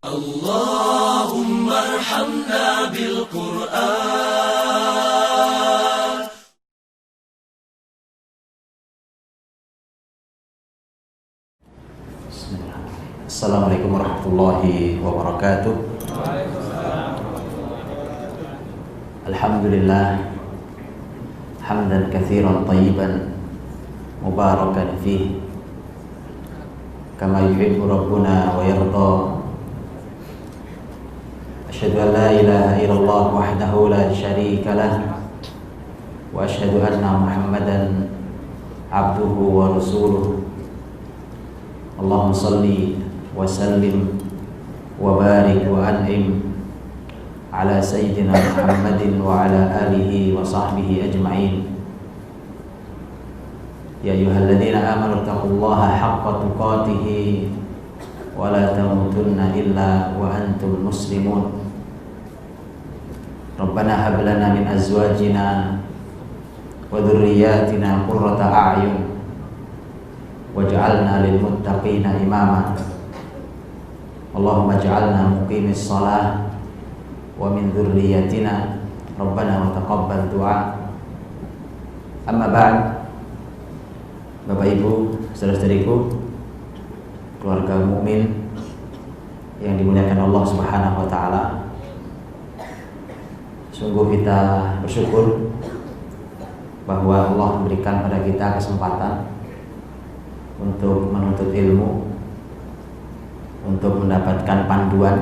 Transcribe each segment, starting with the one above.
Allahumma arhamna bil Qur'an. Assalamualaikum warahmatullahi wabarakatuh. Alhamdulillah hamdan katsiran thayyiban mubarakan fihi kama yuhibbu rabbuna wa yarda. Asyhadu an la ilaha illallah wahdahu la syarika lah wa asyhadu anna Muhammadan abduhu wa rasuluh. Allahumma salli wa sallim wa barik wa an'im ala sayyidina Muhammadin wa ala alihi wa sahbihi ajma'in. Ya ayyuhalladzina amanu taqullaha haqqa tuqatih wa la tamutunna illa wa antum muslimun. Rabbana hab lana min azwajina wa dhurriyyatina qurrata a'yun waj'alna lil muttaqina imama. Allahumma ij'alna muqimis shalah wa min dhurriyyatina Rabbana wa taqabbal du'a. Amma ba'd. Bapak Ibu, saudara-saudariku, keluarga mukmin yang dimuliakan Allah Subhanahu wa taala. Sungguh kita bersyukur bahwa Allah memberikan pada kita kesempatan untuk menuntut ilmu, untuk mendapatkan panduan,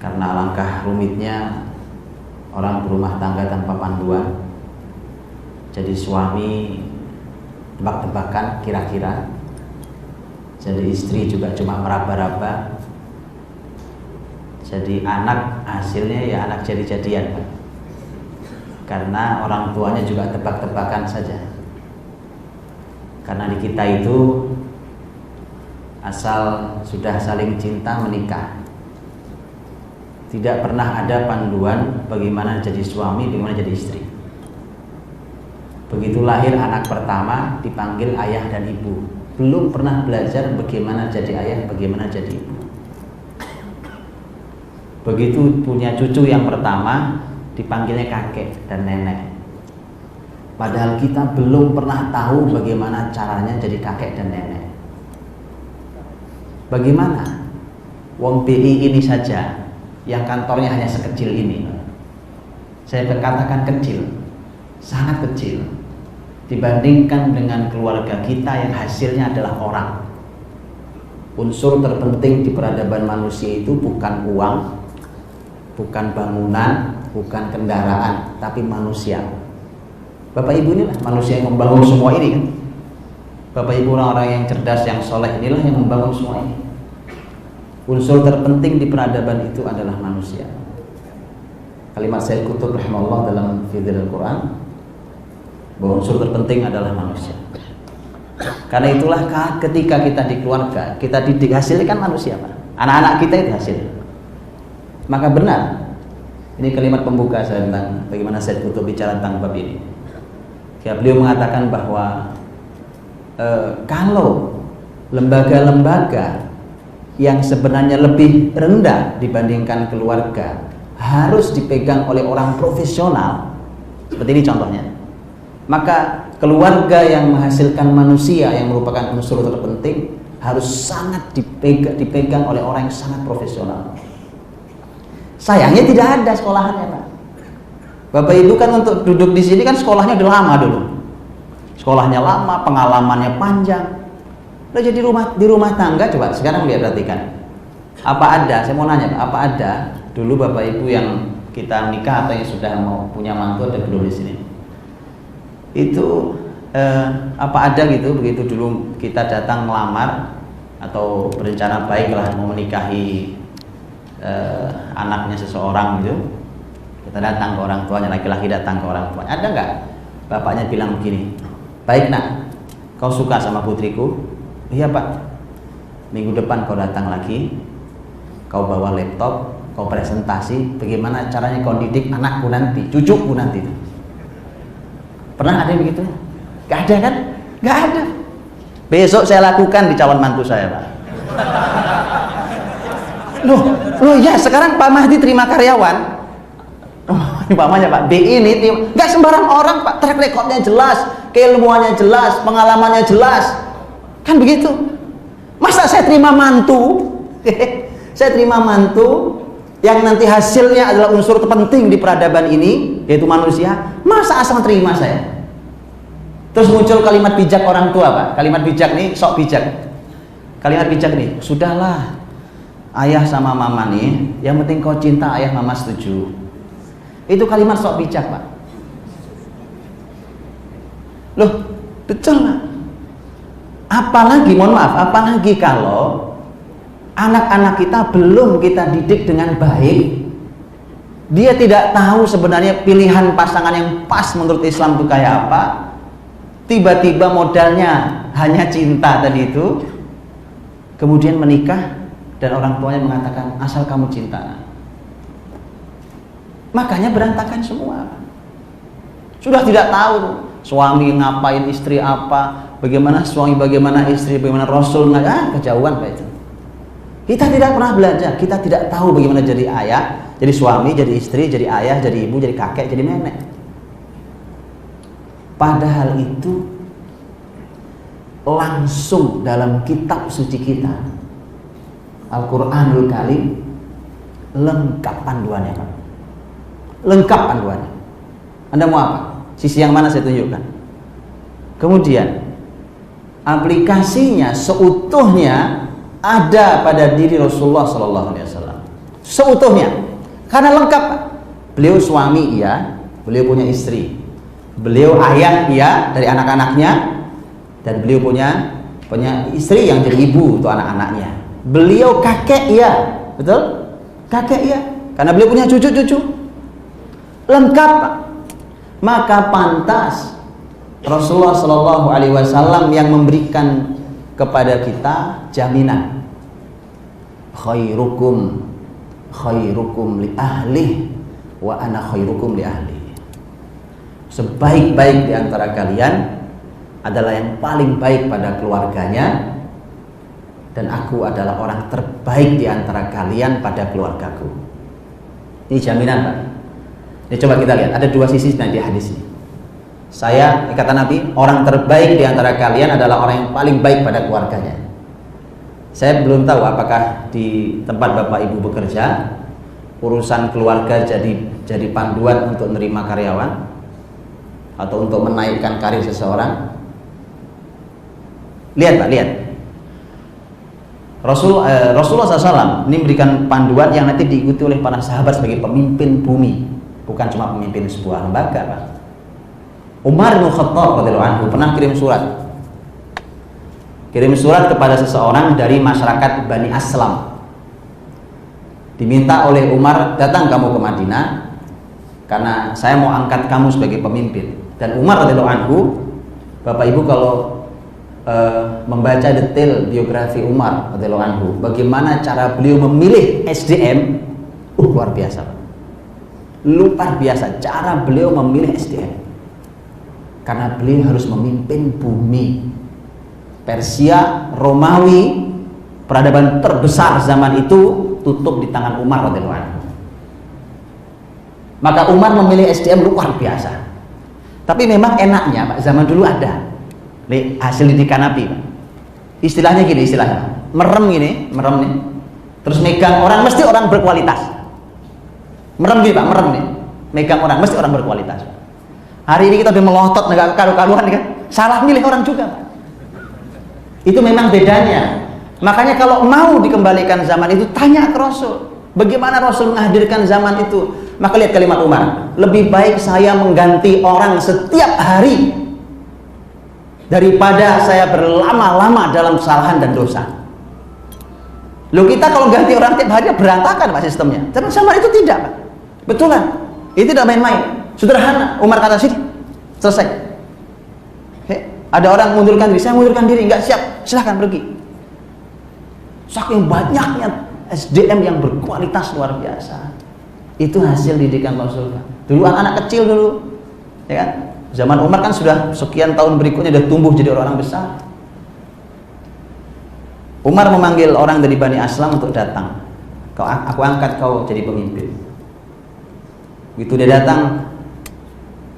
karena alangkah rumitnya orang berumah tangga tanpa panduan. Jadi suami tebak-tebakan kira-kira, jadi istri juga cuma meraba-raba, jadi anak hasilnya ya anak jadi-jadian, Pak. Karena orang tuanya juga tebak-tebakan saja. Karena di kita itu asal sudah saling cinta menikah, tidak pernah ada panduan bagaimana jadi suami, bagaimana jadi istri. Begitu lahir anak pertama dipanggil ayah dan ibu, belum pernah belajar bagaimana jadi ayah, bagaimana jadi ibu. Begitu punya cucu yang pertama dipanggilnya kakek dan nenek, padahal kita belum pernah tahu bagaimana caranya jadi kakek dan nenek. Bagaimana? Wong BI ini saja yang kantornya hanya sekecil ini, saya katakan kecil, sangat kecil dibandingkan dengan keluarga kita yang hasilnya adalah orang. Unsur terpenting di peradaban manusia itu bukan uang, bukan bangunan, bukan kendaraan, tapi manusia. Bapak Ibu inilah manusia yang membangun semua ini kan. Bapak Ibu orang-orang yang cerdas, yang soleh inilah yang membangun semua ini. Unsur terpenting di peradaban itu adalah manusia. Kalimat Sayyid Qutb rahimahullah dalam Fidhil Al-Quran, bahwa unsur terpenting adalah manusia. Karena itulah ketika kita di keluarga, kita didik hasilnya kan manusia, Pak. Anak-anak kita itu hasil. Maka benar, ini kalimat pembuka saya tentang bagaimana Sayyid Qutb bicara tentang bab ini. Ya, beliau mengatakan bahwa kalau lembaga-lembaga yang sebenarnya lebih rendah dibandingkan keluarga harus dipegang oleh orang profesional, seperti ini contohnya, maka keluarga yang menghasilkan manusia yang merupakan unsur terpenting harus sangat dipegang oleh orang yang sangat profesional. Sayangnya tidak ada sekolahannya, Pak. Bapak Ibu kan untuk duduk di sini kan sekolahnya udah lama dulu. Sekolahnya lama, pengalamannya panjang. Udah jadi di rumah tangga, coba sekarang lihat, perhatikan. Apa ada, saya mau nanya, apa ada dulu Bapak Ibu yang kita nikah atau yang sudah mau punya mantu, ada belum di sini? Itu apa ada gitu, begitu dulu kita datang melamar atau berencana baiklah mau menikahi anaknya seseorang gitu, kita datang ke orang tuanya, laki-laki datang ke orang tuanya, ada nggak bapaknya bilang begini, baik nak, kau suka sama putriku? Iya Pak. Minggu depan kau datang lagi, kau bawa laptop, kau presentasi bagaimana caranya kau didik anakku nanti, cucuku nanti. Pernah ada yang begitu? Gak ada kan? Gak ada. Besok saya lakukan di calon mantu saya, Pak. Loh ya, sekarang Pak Mahdi terima karyawan. Umpamanya Pak B ini nggak sembarang orang Pak, track recordnya jelas, keilmuannya jelas, pengalamannya jelas, kan begitu. Masa saya terima mantu? Saya terima mantu yang nanti hasilnya adalah unsur terpenting di peradaban ini, yaitu manusia. Masa asal terima saya? Terus muncul kalimat bijak orang tua Pak. Kalimat bijak nih, sok bijak. Kalimat bijak nih, sudahlah ayah sama mama nih, yang penting kau cinta ayah mama setuju. Itu kalimat sok bijak Pak. Loh, betul Pak. Apalagi, mohon maaf, apalagi kalau anak-anak kita belum kita didik dengan baik, dia tidak tahu sebenarnya pilihan pasangan yang pas menurut Islam itu kayak apa, tiba-tiba modalnya hanya cinta tadi itu, kemudian menikah dan orang tuanya mengatakan asal kamu cinta, makanya berantakan semua. Sudah tidak tahu suami ngapain, istri apa, bagaimana suami, bagaimana istri, bagaimana Rasul, kejauhan Pak itu. Kita tidak pernah belajar, kita tidak tahu bagaimana jadi ayah, jadi suami, jadi istri, jadi ayah, jadi ibu, jadi kakek, jadi nenek. Padahal itu langsung dalam kitab suci kita, Al-Quranul Karim, lengkap panduannya Pak. Lengkap panduannya. Anda mau apa? Sisi yang mana saya tunjukkan. Kemudian aplikasinya seutuhnya ada pada diri Rasulullah SAW, seutuhnya, karena lengkap. Beliau suami iya, beliau punya istri, beliau ayah iya dari anak-anaknya, dan beliau punya istri yang jadi ibu untuk anak-anaknya. Beliau kakek iya, betul? Kakek iya, karena beliau punya cucu-cucu. Lengkap Pak. Maka pantas Rasulullah SAW yang memberikan kepada kita jaminan, khairukum li ahli wa ana khairukum li ahli. Sebaik-baik di antara kalian adalah yang paling baik pada keluarganya, dan aku adalah orang terbaik di antara kalian pada keluargaku. Ini jaminan Pak. Ini coba kita lihat, ada dua sisi nanti hadis ini. Kata Nabi, orang terbaik di antara kalian adalah orang yang paling baik pada keluarganya. Saya belum tahu apakah di tempat Bapak Ibu bekerja urusan keluarga jadi panduan untuk menerima karyawan atau untuk menaikkan karir seseorang. Lihat Pak, lihat. Rasulullah SAW ini memberikan panduan yang nanti diikuti oleh para sahabat sebagai pemimpin bumi, bukan cuma pemimpin sebuah lembaga Pak. Umar bin Khattab radhiyallahu anhu pernah kirim surat kepada seseorang dari masyarakat Bani Aslam. Diminta oleh Umar, datang kamu ke Madinah karena saya mau angkat kamu sebagai pemimpin. Dan Umar radhiyallahu anhu, Bapak Ibu kalau membaca detail biografi Umar radhiyallahu anhu, bagaimana cara beliau memilih SDM, luar biasa. Luar biasa cara beliau memilih SDM. Karena beliau harus memimpin bumi. Persia, Romawi, peradaban terbesar zaman itu tutup di tangan Umar radhiyallahu anhu. Maka Umar memilih SDM luar biasa. Tapi memang enaknya Pak, zaman dulu ada hasil didikan Nabi Pak. Istilahnya gini, merem nih, terus megang orang, mesti orang berkualitas. Merem gini Pak, merem nih, megang orang, mesti orang berkualitas. Hari ini kita udah melotot, nggak karu-karuan kan, salah milih orang juga Pak. Itu memang bedanya. Makanya kalau mau dikembalikan zaman itu, tanya ke Rasul, bagaimana Rasul menghadirkan zaman itu. Maka lihat kalimat Umar, lebih baik saya mengganti orang setiap hari daripada saya berlama-lama dalam kesalahan dan dosa. Loh, kita kalau ganti orang tiap hari berantakan Pak sistemnya. Tapi zaman itu tidak Pak. Betulan, itu tidak main-main. Sederhana, Umar kata sini, selesai. Ada orang mengundurkan diri, saya mengundurkan diri, nggak siap, silahkan pergi. Saking banyaknya SDM yang berkualitas luar biasa. Itu hasil didikan Rasul. Dulu anak-anak kecil dulu, ya kan? Zaman Umar kan sudah sekian tahun berikutnya sudah tumbuh jadi orang besar. Umar memanggil orang dari Bani Aslam untuk datang Aku angkat kau jadi pemimpin. Begitu dia datang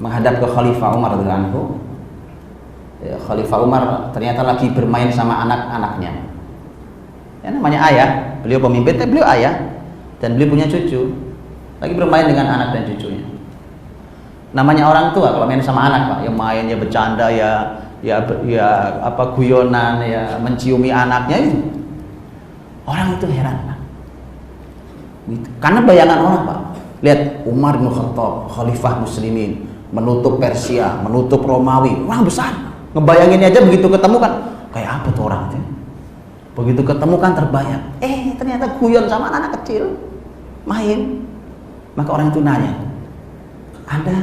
menghadap ke Khalifah Umar radhiyallahu anhu, Khalifah Umar ternyata lagi bermain sama anak-anaknya. Ya, namanya ayah, beliau pemimpin, tapi beliau ayah dan beliau punya cucu, lagi bermain dengan anak dan cucunya. Namanya orang tua kalau main sama anak, Pak, yang main ya bercanda ya apa guyonan ya, menciumi anaknya itu. Orang itu heran, Pak. Gitu. Karena bayangan orang, Pak. Lihat Umar bin Khattab, khalifah muslimin, menutup Persia, menutup Romawi, orang besar. Ngebayanginnya aja begitu ketemu kan, kayak apa tuh orang itu? Begitu ketemu kan terbayang. Ternyata guyon sama anak kecil, main. Maka orang itu nanya, Anda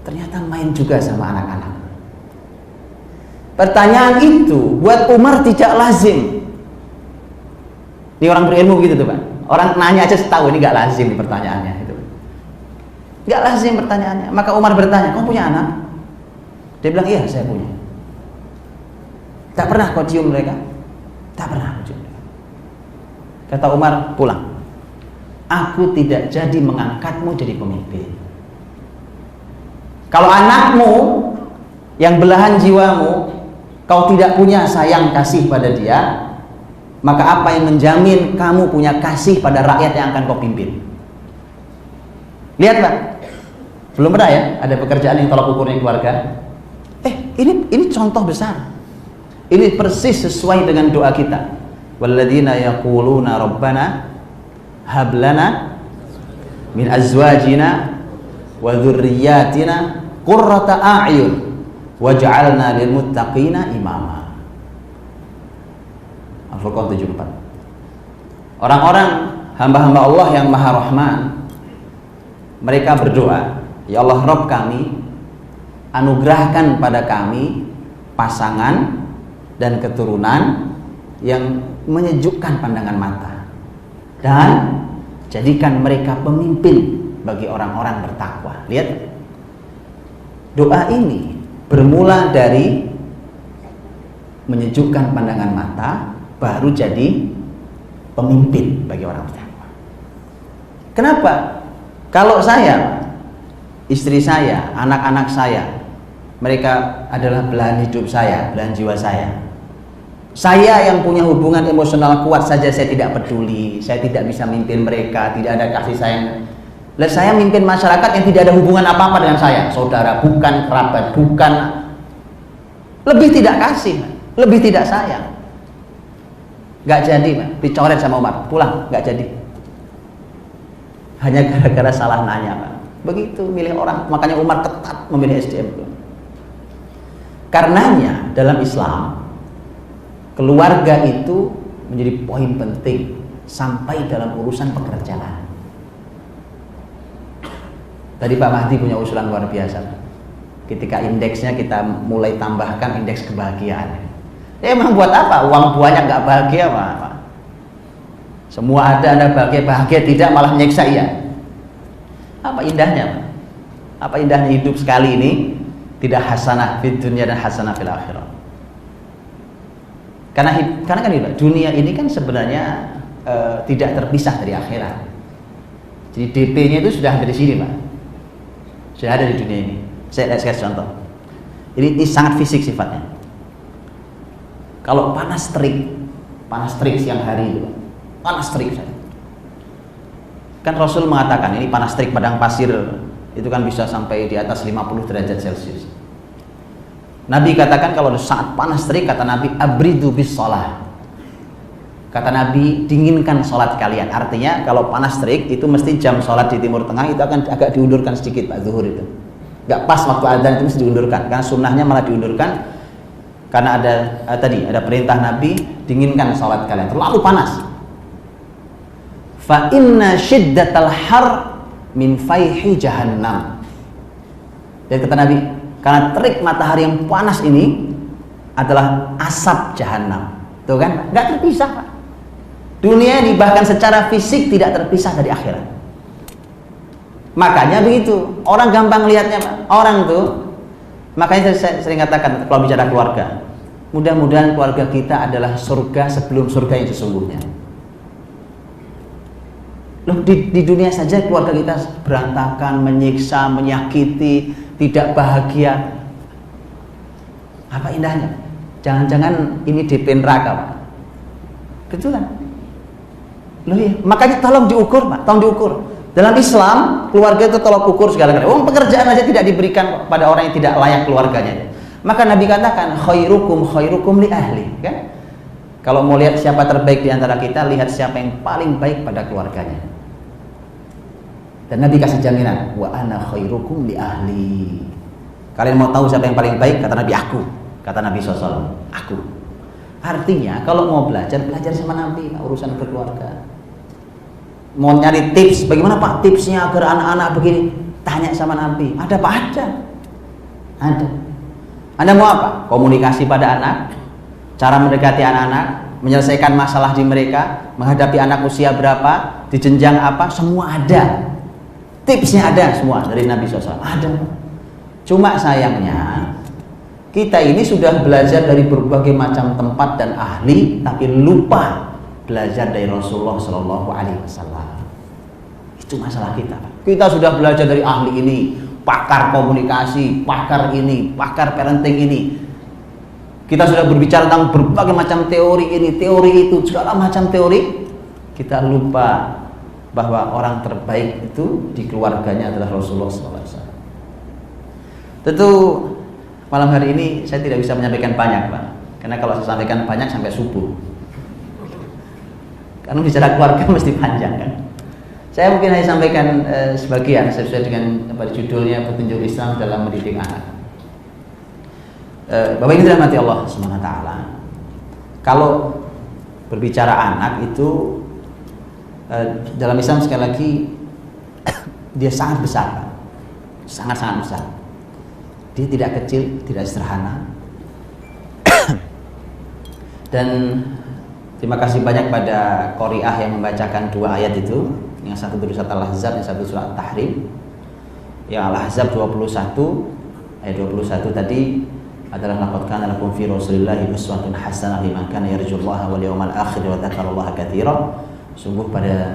ternyata main juga sama anak-anak. Pertanyaan itu buat Umar tidak lazim. Ini orang berilmu gitu tuh, Pak. Orang nanya aja setahu, ini gak lazim di pertanyaannya itu. Gak lazim pertanyaannya. Maka Umar bertanya, kau punya anak? Dia bilang, iya saya punya. Tak pernah kau cium mereka? Tak pernah kau cium mereka. Kata Umar, pulang. Aku tidak jadi mengangkatmu jadi pemimpin. Kalau anakmu yang belahan jiwamu kau tidak punya sayang kasih pada dia, maka apa yang menjamin kamu punya kasih pada rakyat yang akan kau pimpin? Lihat, Pak, belum pernah ya ada pekerjaan yang tolak ukurnya keluarga. Ini contoh besar. Ini persis sesuai dengan doa kita. Walladzina yaquluna rabbana hab lana min azwajina wa dzurriyyatina qurrata a'yun waj'alna lil muttaqina imama. Al-Furqan 74. Orang-orang hamba-hamba Allah yang Maha Rahman, mereka berdoa, ya Allah Rabb kami, anugerahkan pada kami pasangan dan keturunan yang menyejukkan pandangan mata, dan jadikan mereka pemimpin bagi orang-orang bertakwa. Lihat, doa ini bermula dari menyejukkan pandangan mata, baru jadi pemimpin bagi orang bertakwa. Kenapa? Kalau saya, istri saya, anak-anak saya, mereka adalah belahan hidup saya, belahan jiwa saya. Saya yang punya hubungan emosional kuat saja saya tidak peduli, saya tidak bisa mimpin mereka, tidak ada kasih sayang. Lalu saya mimpin masyarakat yang tidak ada hubungan apa-apa dengan saya, saudara, bukan kerabat, bukan, lebih tidak kasih, lebih tidak sayang. Gak jadi, Pak, dicoret sama Umar, pulang, gak jadi. Hanya gara-gara salah nanya, Pak. Begitu milih orang, makanya Umar ketat memilih SDM itu. Karenanya dalam Islam, keluarga itu menjadi poin penting sampai dalam urusan pekerjaan. Tadi Pak Mahdi punya usulan luar biasa. Ketika indeksnya kita mulai tambahkan indeks kebahagiaan. Emang buat apa? Uang banyak nggak bahagia, Pak? Semua ada, Anda bahagia tidak, malah menyiksa ya. Apa indahnya, Pak? Apa indahnya hidup sekali ini? Tidak hasanah fid dunya dan hasanah fil akhirah. Karena kan ini, Pak, dunia ini kan sebenarnya tidak terpisah dari akhirat. Jadi DP-nya itu sudah ada di sini, Pak. Sudah ada di dunia ini. Saya kasih contoh. Ini sangat fisik sifatnya. Kalau panas terik siang hari itu, panas terik saja. Kan Rasul mengatakan ini panas terik padang pasir itu kan bisa sampai di atas 50 derajat Celcius. Nabi katakan kalau saat panas terik, kata Nabi, abridu bis shalah. Kata Nabi, dinginkan sholat kalian. Artinya kalau panas terik itu mesti jam sholat di Timur Tengah itu akan agak diundurkan sedikit, Pak, zuhur itu. Gak pas waktu adzan itu mesti diundurkan, karena sunnahnya malah diundurkan. Karena ada perintah Nabi, dinginkan sholat kalian, terlalu panas. Fa inna syiddatal har min faihi jahannam. Dan kata Nabi, karena terik matahari yang panas ini adalah asap jahanam. Tuh kan, nggak terpisah, Pak. Dunia ini bahkan secara fisik tidak terpisah dari akhirat. Makanya begitu, orang gampang lihatnya, Pak. Orang tuh, makanya saya sering katakan kalau bicara keluarga, mudah-mudahan keluarga kita adalah surga sebelum surga yang sesungguhnya. Loh, di dunia saja keluarga kita berantakan, menyiksa, menyakiti, tidak bahagia. Apa indahnya? Jangan-jangan ini DP neraka, Pak. Betul kan? Loh iya, makanya tolong diukur, Pak, tolong diukur. Dalam Islam, keluarga itu tolong ukur segala-galanya. Pekerjaan aja tidak diberikan pada orang yang tidak layak keluarganya. Maka Nabi katakan, khairukum li ahli, kan? Kalau mau lihat siapa terbaik di antara kita, lihat siapa yang paling baik pada keluarganya. Dan Nabi kasih jaminan, wa ana khairukum li ahli. Kalian mau tahu siapa yang paling baik? Kata Nabi, aku. Kata Nabi SAW, aku. Artinya kalau mau belajar sama Nabi, urusan keluarga. Mau nyari tips, bagaimana Pak tipsnya agar anak-anak begini? Tanya sama Nabi. Ada Pak? Ada. Anda mau apa? Komunikasi pada anak, cara mendekati anak-anak, menyelesaikan masalah di mereka, menghadapi anak usia berapa, di jenjang apa, semua ada. Tipsnya ada semua dari Nabi SAW. Ada. Cuma sayangnya kita ini sudah belajar dari berbagai macam tempat dan ahli, tapi lupa belajar dari Rasulullah SAW. Itu masalah kita. Kita sudah belajar dari ahli ini, pakar komunikasi, pakar ini, pakar parenting ini. Kita sudah berbicara tentang berbagai macam teori ini, teori itu, segala macam teori. Kita lupa bahwa orang terbaik itu di keluarganya adalah Rasulullah SAW. Tentu malam hari ini saya tidak bisa menyampaikan banyak, Pak, karena kalau saya sampaikan banyak sampai subuh. Karena bicara keluarga mesti panjang, kan. Saya mungkin hanya sampaikan sebagian sesuai dengan judulnya petunjuk Islam dalam mendidik anak. Bapak Ibu dirahmati Allah SWT. Kalau berbicara anak itu dalam Islam sekali lagi dia sangat besar, sangat-sangat besar. Dia tidak kecil, tidak sederhana. Dan terima kasih banyak pada Qori'ah yang membacakan dua ayat itu, yang satu dari surat Al-Ahzab, yang satu surat Tahrim. Yang Al-Ahzab 21 ayat 21 tadi adalah laqad kana lakum fi Rasulillahi uswatun hasanah liman kana yarjullaha wal yawmal akhir wa dzakarallaha katsiran. Sungguh pada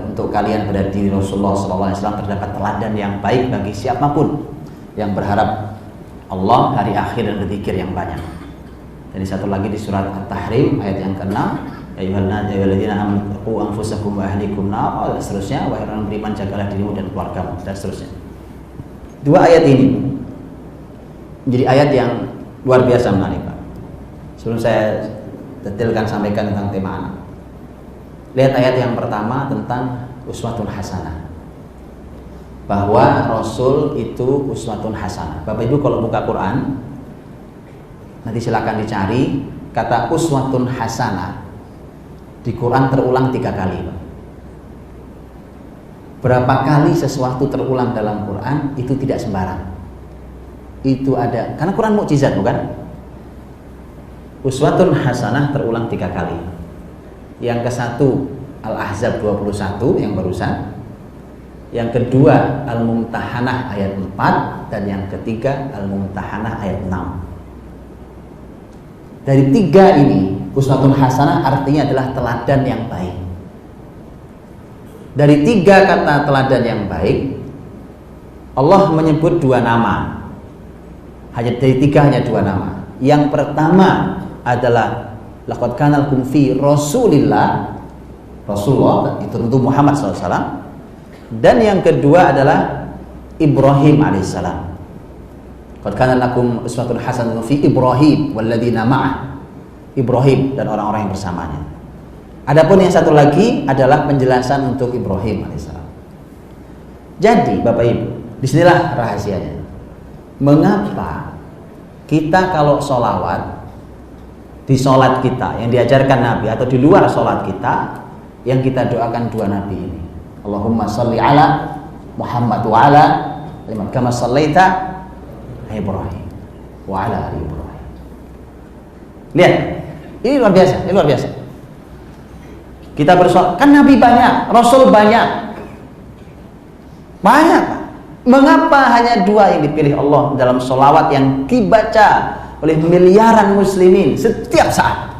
untuk kalian pada diri Rasulullah SAW terdapat teladan yang baik bagi siapapun yang berharap Allah, hari akhir, dan berzikir yang banyak. Dan satu lagi di surat At-Tahrim ayat yang ke-6, ayyuhalladzina amanu qu anfusakum wa ahlikum nar, dan seterusnya, wahai orang beriman jagalah dirimu dan keluargamu, dan seterusnya. Dua ayat ini menjadi ayat yang luar biasa menarik, Pak. Sebelum saya detailkan sampaikan tentang tema anak, lihat ayat yang pertama tentang uswatun hasanah, bahwa Rasul itu uswatun hasanah. Bapak Ibu kalau buka Quran, nanti silakan dicari kata uswatun hasanah di Quran terulang 3 kali. Berapa kali sesuatu terulang dalam Quran itu tidak sembarang. Itu ada, karena Quran mukjizat, bukan? Uswatun hasanah terulang 3 kali. Yang ke-1 Al-Ahzab 21 yang barusan. Yang kedua Al-Mumtahanah ayat 4, dan yang ketiga Al-Mumtahanah ayat 6. Dari 3 ini, uswatun hasanah artinya adalah teladan yang baik. Dari 3 kata teladan yang baik, Allah menyebut 2 nama. Hanya dari 3 hanya 2 nama. Yang pertama adalah laqad kana lakum fi Rasulillah, Rasulullah itu tentu Muhammad SAW. Dan yang kedua adalah Ibrahim alaihissalam. Qad kana lakum uswatun hasanatun fi Ibrahim walladzina ma'ah, Ibrahim dan orang-orang yang bersamanya. Adapun yang satu lagi adalah penjelasan untuk Ibrahim alaihissalam. Jadi Bapak Ibu, disinilah rahasianya. Mengapa kita kalau sholawat di sholat kita yang diajarkan Nabi atau di luar sholat kita yang kita doakan 2 Nabi ini, Allahumma sholli ala Muhammad wa ala kama shallaita Ibrahim wa ala ali Ibrahim. Lihat, ini luar biasa, ini luar biasa. Kita bersolat, kan Nabi banyak, Rasul banyak, Pak. Mengapa hanya 2 yang dipilih Allah dalam sholawat yang dibaca oleh miliaran muslimin setiap saat,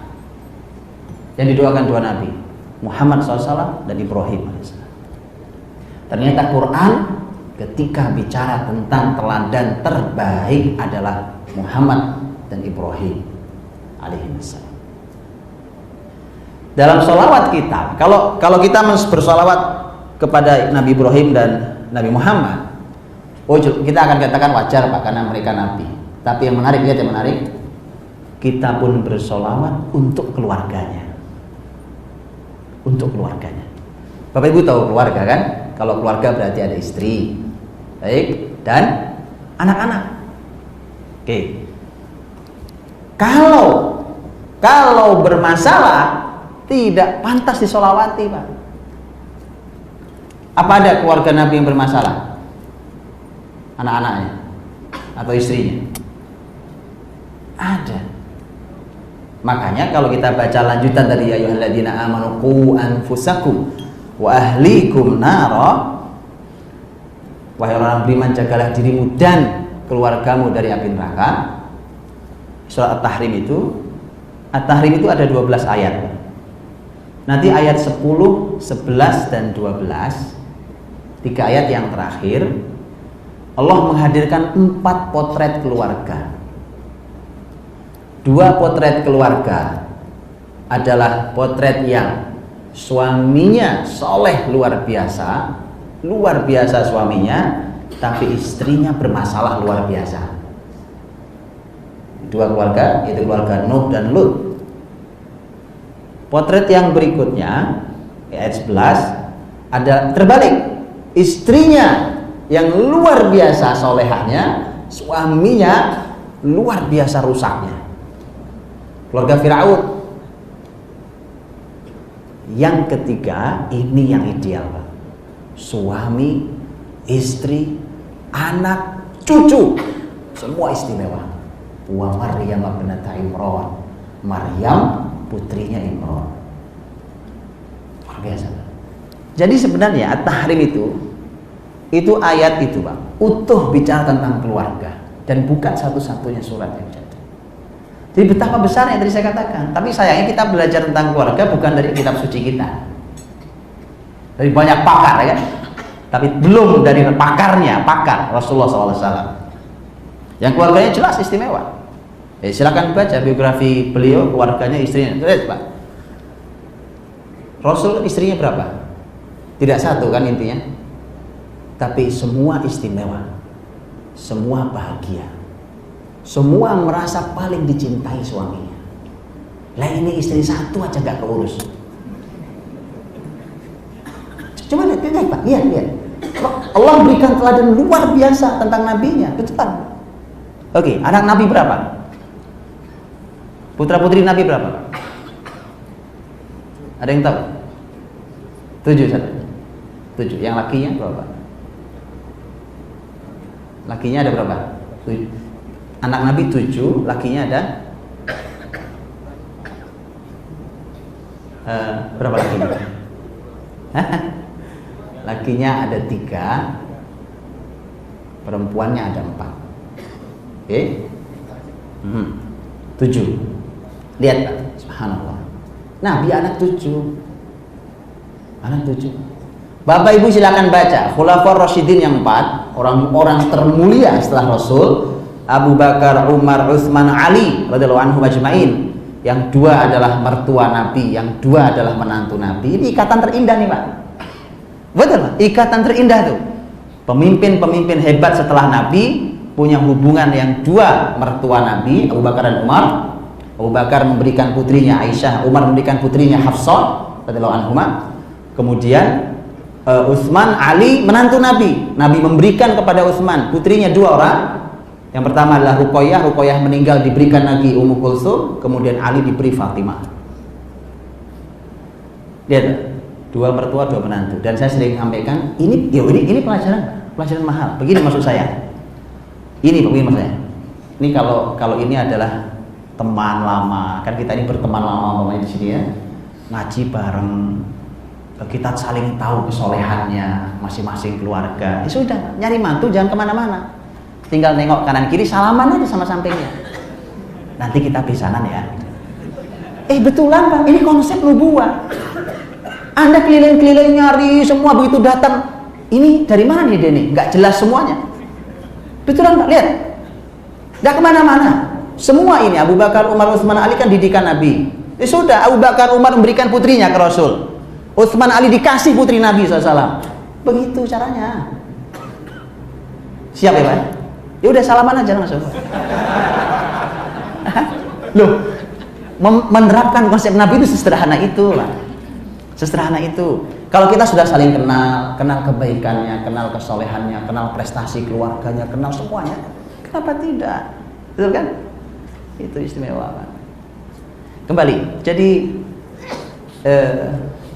yang didoakan 2 Nabi, Muhammad SAW dan Ibrahim AS. Ternyata Quran ketika bicara tentang teladan terbaik adalah Muhammad dan Ibrahim alaihissalam. Dalam sholawat kita, kalau kita bersolawat kepada Nabi Ibrahim dan Nabi Muhammad, kita akan katakan wajar Pak, karena mereka nabi. Tapi yang menarik, lihat yang menarik, kita pun bersolawat untuk keluarganya. Untuk keluarganya. Bapak Ibu tahu keluarga kan? Kalau keluarga berarti ada istri, baik, dan anak-anak. Oke. Kalau bermasalah tidak pantas disolawati, Pak. Apa ada keluarga Nabi yang bermasalah? Anak-anaknya atau istrinya? Ada. Makanya kalau kita baca lanjutan dari ya ayyuhalladzina amanu qu anfusakum wa ahlikum nara, wahai orang beriman, jagalah dirimu dan keluargamu dari api neraka. Surat At-Tahrim itu ada 12 ayat. Nanti ayat 10, 11 dan 12, 3 ayat yang terakhir, Allah menghadirkan 4 potret keluarga. 2 potret keluarga adalah potret yang suaminya soleh luar biasa suaminya, tapi istrinya bermasalah luar biasa. 2 keluarga, yaitu keluarga Nuh dan Lut. Potret yang berikutnya, ayat 11, ada terbalik. Istrinya yang luar biasa solehahnya, suaminya luar biasa rusaknya. Keluarga Firaun. Yang ketiga, ini yang ideal, Pak. Suami, istri, anak, cucu, semua istimewa. Wa Maryam binta Imran, Maryam putrinya Imran. Luar biasa. Jadi sebenarnya At-Tahrim itu ayat itu, Pak, utuh bicara tentang keluarga dan bukan satu-satunya surat yang ada. Jadi betapa besar yang tadi saya katakan. Tapi sayangnya kita belajar tentang keluarga bukan dari kitab suci kita, dari banyak pakar, ya kan? Tapi belum dari pakar Rasulullah SAW. Yang keluarganya jelas istimewa. Silakan baca biografi beliau, keluarganya, istrinya. Lihat, Pak. Rasul istrinya berapa? Tidak satu kan intinya. Tapi semua istimewa. Semua bahagia. Semua merasa paling dicintai suaminya. Lah ini istri satu aja gak keurus. Coba lihat Pak. Lihat. Allah berikan teladan luar biasa tentang nabinya. Betul kan? Oke, anak Nabi berapa? Putra putri Nabi berapa? Ada yang tahu? 7 saja. 7. Yang lakinya berapa? Lakinya ada berapa? 7. Anak Nabi 7, lakinya ada berapa lakinya? Lakinya ada 3, perempuannya ada 4. Oke, 7. Lihat, Pak, subhanallah. Nabi anak 7. Bapak Ibu silakan baca Khulafaur Rasyidin yang 4, orang-orang termulia setelah Rasul, Abu Bakar, Umar, Utsman, Ali radhiyallahu anhum ajmain. Yang 2 adalah mertua Nabi, yang 2 adalah menantu Nabi. Ini ikatan terindah nih, Pak. Betul, Pak? Ikatan terindah tuh. Pemimpin-pemimpin hebat setelah Nabi punya hubungan yang 2 mertua Nabi, Abu Bakar dan Umar. Abu Bakar memberikan putrinya Aisyah, Umar memberikan putrinya Hafsah radhiyallahu anhuma. Kemudian Utsman, Ali menantu Nabi. Nabi memberikan kepada Utsman putrinya 2 orang. Yang pertama adalah Ruqayyah meninggal diberikan lagi Ummu Kulsum, kemudian Ali diberi Fatimah. Lihat, 2 mertua 2 menantu. Dan saya sering sampaikan ini pelajaran mahal. Begini maksud saya. Ini begini maksudnya. Ini kalau ini adalah teman lama, kan kita ini berteman lama di sini ya, ngaji bareng, kita saling tahu kesolehannya masing-masing keluarga. Ya sudah, nyari mantu jangan kemana-mana, tinggal nengok kanan kiri, salaman aja sama sampingnya. Nanti kita pisanan ya. Betulan, Pak, ini konsep nubuah. Anda keliling-keliling nyari semua, begitu datang ini dari mana nih Deni? Nggak jelas semuanya. Betulan nggak? Lihat, nggak kemana-mana. Semua ini Abu Bakar, Umar, Utsman, Ali kan didikan Nabi. Sudah Abu Bakar, Umar memberikan putrinya ke Rasul. Utsman, Ali dikasih putri Nabi SAW. Begitu caranya. Siap ya Pak? Ya udah salaman aja langsung. Loh, menerapkan konsep Nabi itu sesederhana itu lah. Sesederhana itu. Kalau kita sudah saling kenal, kenal kebaikannya, kenal kesolehannya, kenal prestasi keluarganya, kenal semuanya, kenapa tidak? Betul kan? Itu istimewa Pak. Kembali, jadi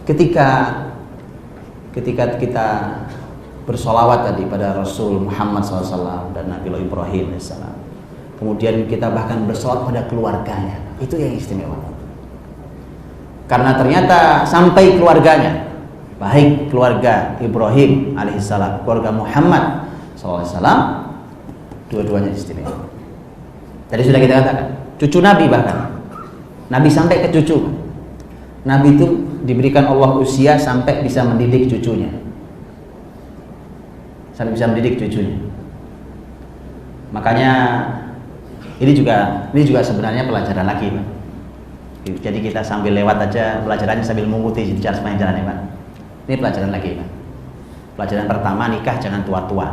ketika kita bersolawat tadi pada Rasul Muhammad SAW dan Nabi Ibrahim AS, kemudian kita bahkan bersolawat pada keluarganya, itu yang istimewa. Karena ternyata sampai keluarganya, baik keluarga Ibrahim alaihissalam, keluarga Muhammad SAW, dua-duanya istimewa. Tadi sudah kita katakan, cucu Nabi bahkan, Nabi sampai ke cucu. Nabi itu diberikan Allah usia sampai bisa mendidik cucunya. Sampai bisa mendidik cucunya. Makanya ini juga sebenarnya pelajaran lagi, Pak. Jadi kita sambil lewat aja pelajarannya sambil mengikuti sepanjang jalannya, Pak. Ini pelajaran lagi, Pak. Pelajaran pertama, nikah jangan tua-tua.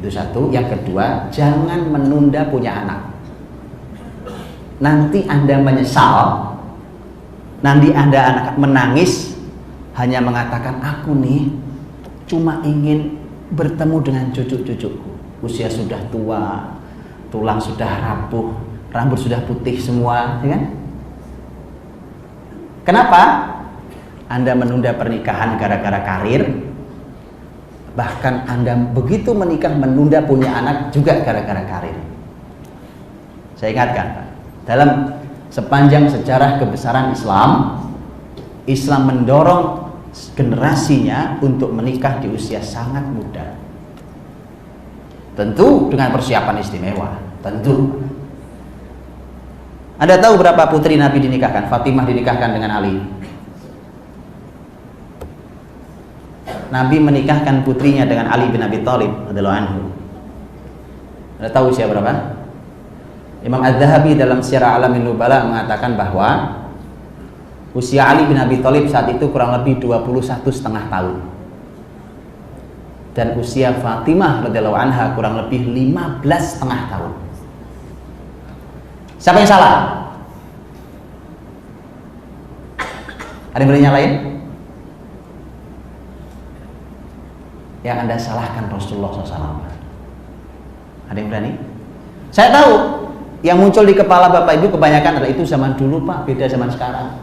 Itu satu. Yang kedua, jangan menunda punya anak. Nanti Anda menyesal. Nanti Anda anak menangis hanya mengatakan, aku nih cuma ingin bertemu dengan cucu-cucuku. Usia sudah tua, tulang sudah rapuh, rambut sudah putih semua, ya kan? Kenapa? Anda menunda pernikahan gara-gara karir. Bahkan Anda begitu menikah menunda punya anak juga gara-gara karir. Saya ingatkan, Pak, dalam sepanjang sejarah kebesaran Islam, Islam mendorong generasinya untuk menikah di usia sangat muda. Tentu dengan persiapan istimewa, tentu. Anda tahu berapa putri Nabi dinikahkan? Fatimah dinikahkan dengan Ali. Nabi menikahkan putrinya dengan Ali bin Abi Thalib radhiyallahu anhu. Anda tahu usia berapa? Imam Az-Zahabi dalam Syiar A'lamin Nubala mengatakan bahwa usia Ali bin Abi Thalib saat itu kurang lebih 21,5 tahun. Dan usia Fatimah radhiyallahu anha kurang lebih 15,5 tahun. Siapa yang salah? Ada yang berani nyalain? Yang Anda salahkan Rasulullah SAW. Ada yang berani? Saya tahu yang muncul di kepala Bapak Ibu kebanyakan adalah itu zaman dulu Pak, beda zaman sekarang.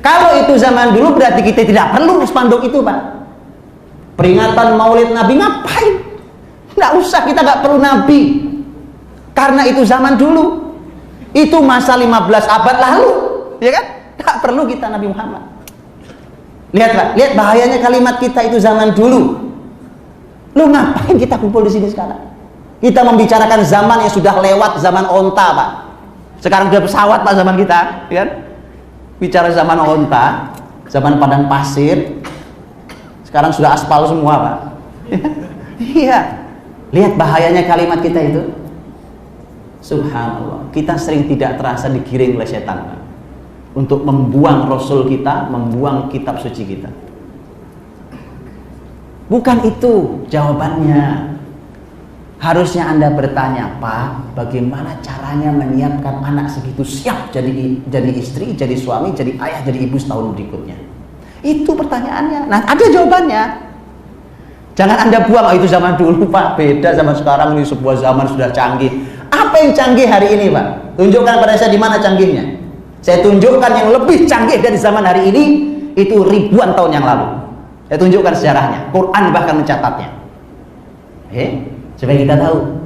Kalau itu zaman dulu berarti kita tidak perlu spanduk itu Pak. Peringatan Maulid Nabi ngapain? Nggak usah, kita nggak perlu Nabi. Karena itu zaman dulu. Itu masa 15 abad lalu, ya kan? Nggak perlu kita Nabi Muhammad. Lihat Pak, lihat bahayanya kalimat kita itu zaman dulu. Lu ngapain kita kumpul di sini sekarang? Kita membicarakan zaman yang sudah lewat, zaman onta Pak. Sekarang sudah pesawat Pak zaman kita, ya kan? Bicara zaman onta, zaman padang pasir. Sekarang sudah aspal semua Pak. Iya. Lihat bahayanya kalimat kita itu. Subhanallah. Kita sering tidak terasa digiring oleh setan Pak, untuk membuang Rasul kita, membuang kitab suci kita. Bukan itu jawabannya. Harusnya Anda bertanya, Pak, bagaimana caranya menyiapkan anak segitu siap jadi istri, jadi suami, jadi ayah, jadi ibu setahun berikutnya? Itu pertanyaannya. Nah, ada jawabannya. Jangan Anda buang, oh, itu zaman dulu Pak, beda zaman sekarang, ini sebuah zaman sudah canggih. Apa yang canggih hari ini Pak? Tunjukkan pada saya di mana canggihnya. Saya tunjukkan yang lebih canggih dari zaman hari ini, itu ribuan tahun yang lalu. Saya tunjukkan sejarahnya, Quran bahkan mencatatnya. Supaya kita tahu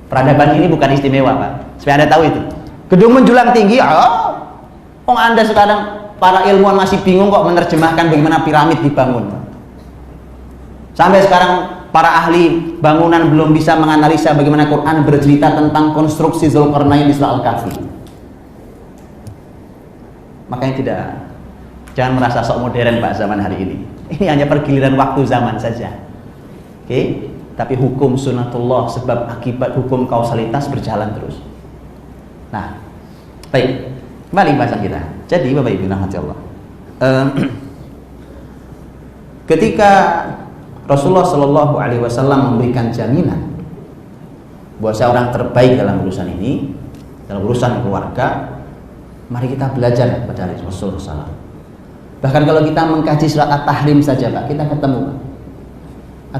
peradaban ini bukan istimewa Pak. Supaya Anda tahu itu. Gedung menjulang tinggi, Anda sekarang para ilmuwan masih bingung kok menerjemahkan bagaimana piramid dibangun. Sampai sekarang para ahli bangunan belum bisa menganalisa bagaimana Quran bercerita tentang konstruksi Zulkarnain di Surah Al-Kahfi. Makanya Jangan merasa sok modern Pak zaman hari ini. Ini hanya pergiliran waktu zaman saja. Oke? Tapi hukum sunatullah, sebab akibat hukum kausalitas berjalan terus. Nah, baik. Kembali bahasan kita. Jadi Bapak Ibu rahmati Allah. Ketika Rasulullah Shallallahu Alaihi Wasallam memberikan jaminan bahwa saya orang terbaik dalam urusan ini, dalam urusan keluarga, mari kita belajar pada Rasulullah SAW. Bahkan kalau kita mengkaji surat At-Tahrim saja Pak, kita ketemu Pak.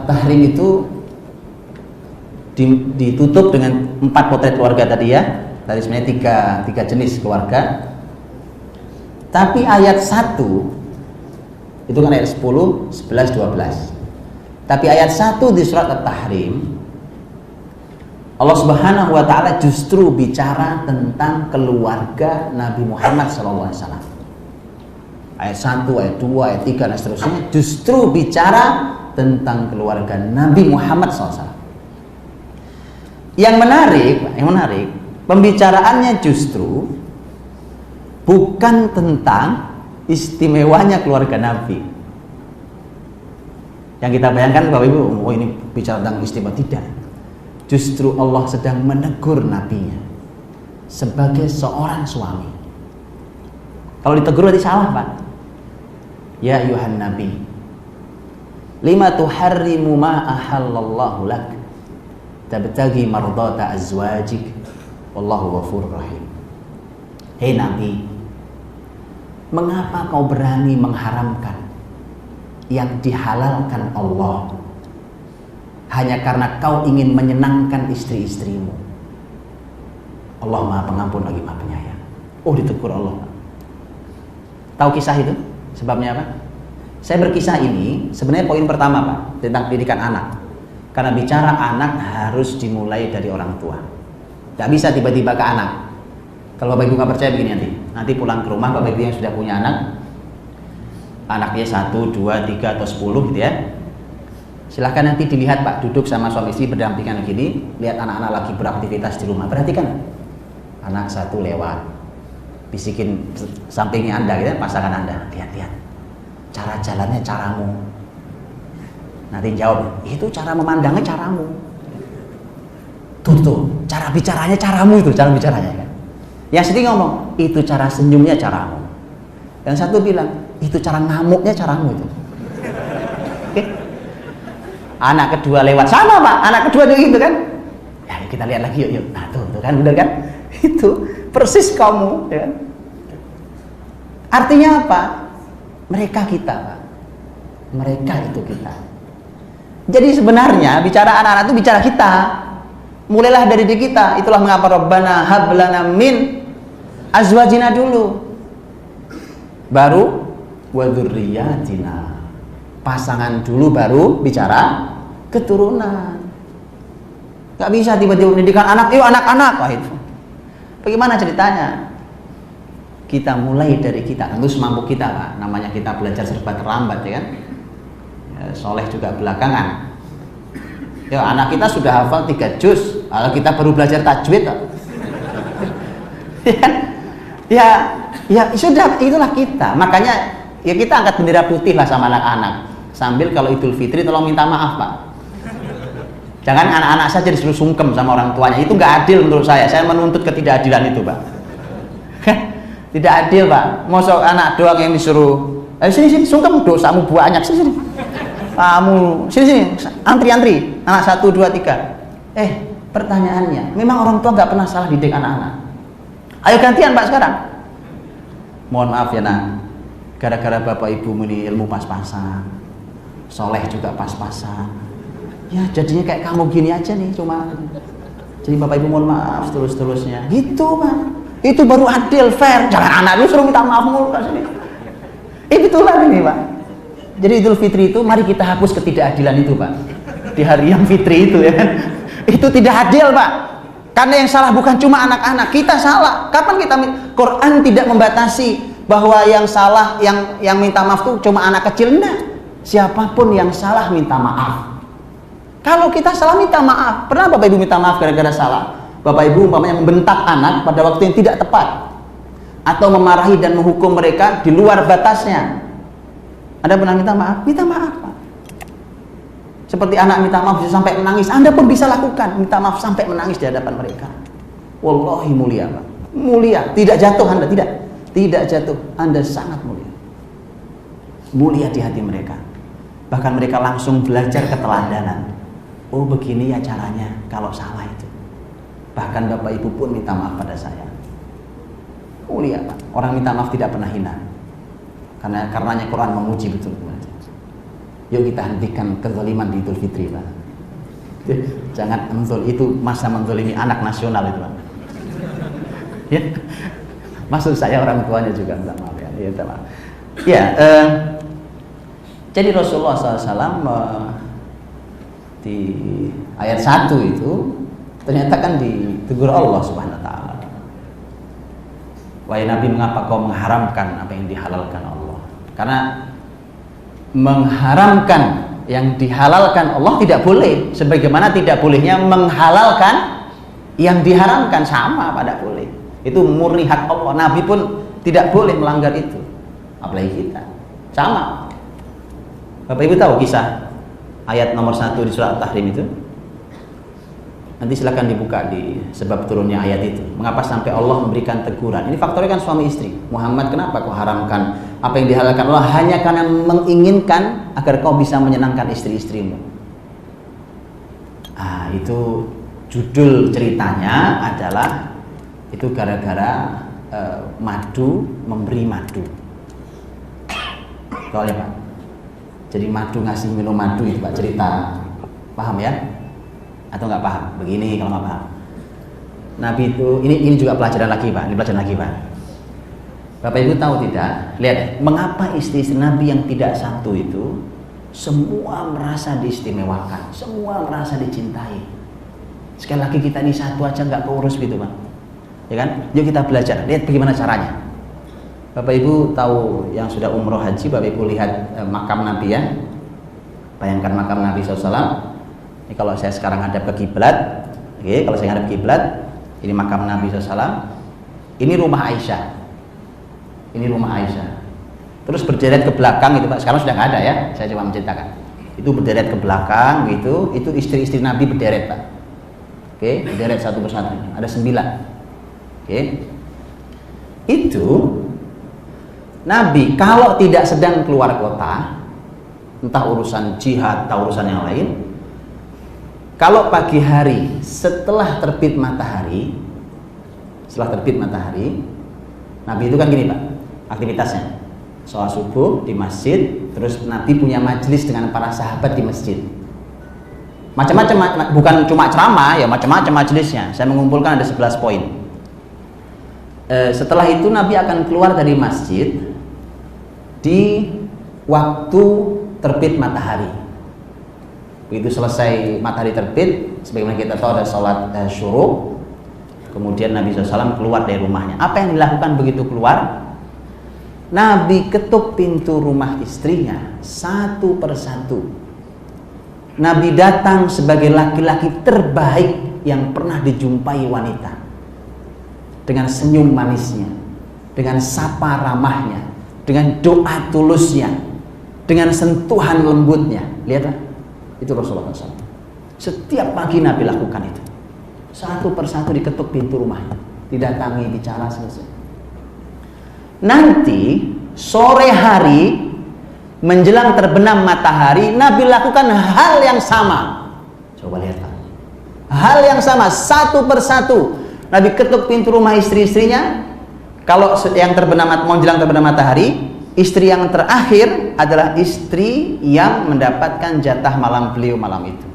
At-Tahrim itu ditutup dengan 4 potret keluarga tadi ya. Tadi sebenarnya tiga jenis keluarga. Tapi ayat 1 itu kan ayat 10, 11, 12. Tapi ayat 1 di surat At-Tahrim, Allah Subhanahu wa taala justru bicara tentang keluarga Nabi Muhammad SAW. Ayat 1, ayat 2, ayat 3 dan seterusnya justru bicara tentang keluarga Nabi Muhammad SAW. Yang menarik, pembicaraannya justru bukan tentang istimewanya keluarga Nabi. Yang kita bayangkan Bapak Ibu, oh ini bicara tentang istimewa, tidak. Justru Allah sedang menegur nabinya sebagai seorang suami. Kalau ditegur berarti salah Pak. Ya ayuhan nabi, lima tuharrimu ma ahallallahu lak tabtagi mardata azwajik wallahu ghafurur rahim. Hei nabi, mengapa kau berani mengharamkan yang dihalalkan Allah hanya karena kau ingin menyenangkan istri-istrimu? Allah Maha Pengampun lagi Maha Penyayang. Oh, ditegur Allah. Tahu kisah itu? Sebabnya apa? Saya berkisah ini sebenarnya poin pertama Pak, tentang pendidikan anak. Karena bicara anak harus dimulai dari orang tua. Gak bisa tiba-tiba ke anak. Kalau Bapak Ibu nggak percaya begini nanti pulang ke rumah Bapak Ibu yang sudah punya anak, anaknya 1, 2, 3 atau 10 gitu ya. Silahkan nanti dilihat Pak, duduk sama suami istri berdampingan gini, lihat anak-anak lagi beraktivitas di rumah. Perhatikan, anak 1 lewat, bisikin sampingnya Anda gitu, pasangan Anda, lihat-lihat, cara jalannya caramu. Nanti jawab, itu cara memandangnya caramu. Tuh, cara bicaranya caramu itu, cara bicaranya kan. Yang sedih ngomong, itu cara senyumnya caramu. Yang satu bilang, itu cara ngamuknya caramu itu. Oke? Anak kedua lewat, sama Pak, anak kedua juga gitu kan. Ya kita lihat lagi yuk. Nah tuh kan, bener kan? Itu persis kamu ya. Artinya apa? Mereka kita Pak. Mereka itu kita. Jadi sebenarnya bicara anak-anak itu bicara kita. Mulailah dari diri kita. Itulah mengapa Rabbana hablana min azwajina dulu, baru wa dzurriyyatina, pasangan dulu, baru bicara keturunan. Gak bisa tiba-tiba pendidikan anak, yuk anak-anak. Wah itu bagaimana ceritanya? Kita mulai dari kita, tentu semampu kita Pak. Namanya kita belajar serba terlambat ya kan. Ya, Soleh juga belakangan. Ya anak kita sudah hafal 3 juz, kalau kita baru belajar tajwid ya sudah, itulah kita. Makanya ya kita angkat bendera putih lah sama anak-anak, sambil kalau Idul Fitri tolong minta maaf Pak. Jangan anak-anak saja disuruh sungkem sama orang tuanya, itu nggak adil menurut saya menuntut ketidakadilan itu Pak. Tidak adil Pak, mosok anak doang yang disuruh sini sungkem, dosamu banyak, sini kamu sini antri anak 1, 2, 3. Pertanyaannya, memang orang tua nggak pernah salah didik anak-anak. Ayo gantian Pak sekarang. Mohon maaf ya nak, gara-gara Bapak Ibu ini ilmu pas-pasan, soleh juga pas-pasan, ya jadinya kayak kamu gini aja nih cuma. Jadi Bapak Ibu mohon maaf terus-terusnya gitu Pak. Itu baru adil, fair. Jangan anak lu suruh minta maaf mulu kasih. Itulah ini Pak. Jadi Idul Fitri itu mari kita hapus ketidakadilan itu Pak. Di hari yang fitri itu ya kan. Itu tidak adil Pak. Karena yang salah bukan cuma anak-anak, kita salah. Kapan kita Quran tidak membatasi bahwa yang salah, yang minta maaf itu cuma anak kecil? Enggak. Siapapun yang salah minta maaf. Kalau kita salah minta maaf. Pernah Bapak Ibu minta maaf gara-gara salah? Bapak Ibu umpamanya membentak anak pada waktu yang tidak tepat. atau memarahi dan menghukum mereka di luar batasnya. Anda pernah minta maaf? Minta maaf, Pak. Seperti anak minta maaf bisa sampai menangis, Anda pun bisa lakukan, minta maaf sampai menangis di hadapan mereka. Wallahi mulia, Pak. Mulia, tidak jatuh Anda, tidak jatuh. Anda sangat mulia. Mulia di hati mereka. Bahkan mereka langsung belajar keteladanan. Oh, begini ya caranya kalau salah itu. Bahkan Bapak Ibu pun minta maaf pada saya. Mulia, Pak. Orang minta maaf tidak pernah hina. Karenanya Quran memuji betul. Yuk kita hentikan kezaliman di Idul Fitri, Pak. Jangan itu masa menzalimi anak nasional itu, Pak. Ya. Maksud saya orang tuanya juga minta maaf ya. Ya, minta maaf. Ya, jadi Rasulullah SAW di ayat 1 itu ternyata kan ditegur Allah Subhanahu wa taala. Wahai Nabi, mengapa kau mengharamkan apa yang dihalalkan Allah? Karena mengharamkan yang dihalalkan Allah tidak boleh, sebagaimana tidak bolehnya menghalalkan yang diharamkan, sama pada boleh. Itu murni hak Allah. Nabi pun tidak boleh melanggar itu, apalagi kita. Sama. Bapak Ibu tahu kisah ayat nomor 1 di surat At-Tahrim itu? Nanti silakan dibuka di sebab turunnya ayat itu. Mengapa sampai Allah memberikan teguran? Ini faktornya kan suami istri. Muhammad, kenapa kau haramkan apa yang dihalalkan Allah? Hanya karena menginginkan agar kau bisa menyenangkan istri-istrimu. Itu judul ceritanya adalah itu gara-gara madu memberi madu. Soalnya Pak. Jadi madu ngasih minum madu itu Pak, cerita. Paham ya? Atau nggak paham? Begini kalau nggak paham. Nabi itu ini juga pelajaran lagi Pak. Ini pelajaran lagi Pak. Bapak Ibu tahu tidak? Lihat, mengapa istri-istri Nabi yang tidak satu itu semua merasa diistimewakan, semua merasa dicintai. Sekali lagi kita ini satu aja nggak keurus gitu Pak. Ya kan? Yuk kita belajar. Lihat bagaimana caranya. Bapak Ibu tahu yang sudah umroh haji, Bapak Ibu lihat makam Nabi ya. Bayangkan makam Nabi SAW. Ini kalau saya sekarang hadap ke kiblat, oke, kalau saya hadap kiblat, ini makam Nabi SAW. Ini rumah Aisyah. Ini rumah Aisyah. Terus berderet ke belakang itu Pak. Sekarang sudah nggak ada ya. Saya coba menceritakan. Itu berderet ke belakang gitu. Itu istri-istri Nabi berderet Pak. Oke, berderet satu persatu. Ada 9. Oke. Itu Nabi kalau tidak sedang keluar kota, entah urusan jihad atau urusan yang lain, kalau pagi hari setelah terbit matahari, Nabi itu kan gini Pak, aktivitasnya sholat subuh di masjid, terus Nabi punya majelis dengan para sahabat di masjid. Macam-macam, bukan cuma ceramah ya, macam-macam majelisnya. Saya mengumpulkan ada 11 poin. Setelah itu Nabi akan keluar dari masjid di waktu terbit matahari. Begitu selesai matahari terbit, sebagaimana kita tahu ada sholat syuruk, kemudian Nabi SAW keluar dari rumahnya. Apa yang dilakukan begitu keluar? Nabi ketuk pintu rumah istrinya satu persatu. Nabi datang sebagai laki-laki terbaik yang pernah dijumpai wanita, dengan senyum manisnya, dengan sapa ramahnya, dengan doa tulusnya, dengan sentuhan lembutnya. Lihatlah, itu Rasulullah SAW. Setiap pagi Nabi lakukan itu. Satu persatu diketuk pintu rumahnya, didatangi, bicara, selesai. Nanti sore hari menjelang terbenam matahari, Nabi lakukan hal yang sama. Coba lihat Pak. Hal yang sama, satu persatu Nabi ketuk pintu rumah istri-istrinya. Kalau yang menjelang terbenam matahari, istri yang terakhir adalah istri yang mendapatkan jatah malam beliau malam itu.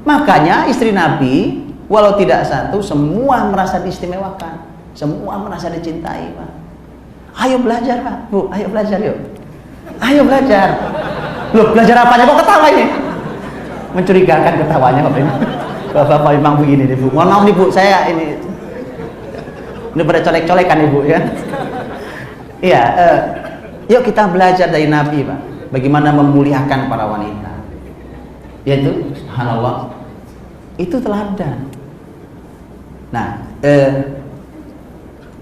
Makanya istri Nabi walau tidak satu, semua merasa diistimewakan, semua merasa dicintai Pak. Ayo belajar Pak, Bu, ayo belajar yuk. Ayo belajar. Loh, belajar apanya kok ketawa ini? Mencurigakan ketawanya Bapak memang begini nih Bu. Mohon maaf nih Bu, saya ini pada colek-colekan Ibu ya. Iya, yuk kita belajar dari Nabi Pak, bagaimana memuliakan para wanita. Yaitu, subhanallah, itu teladan. Nah,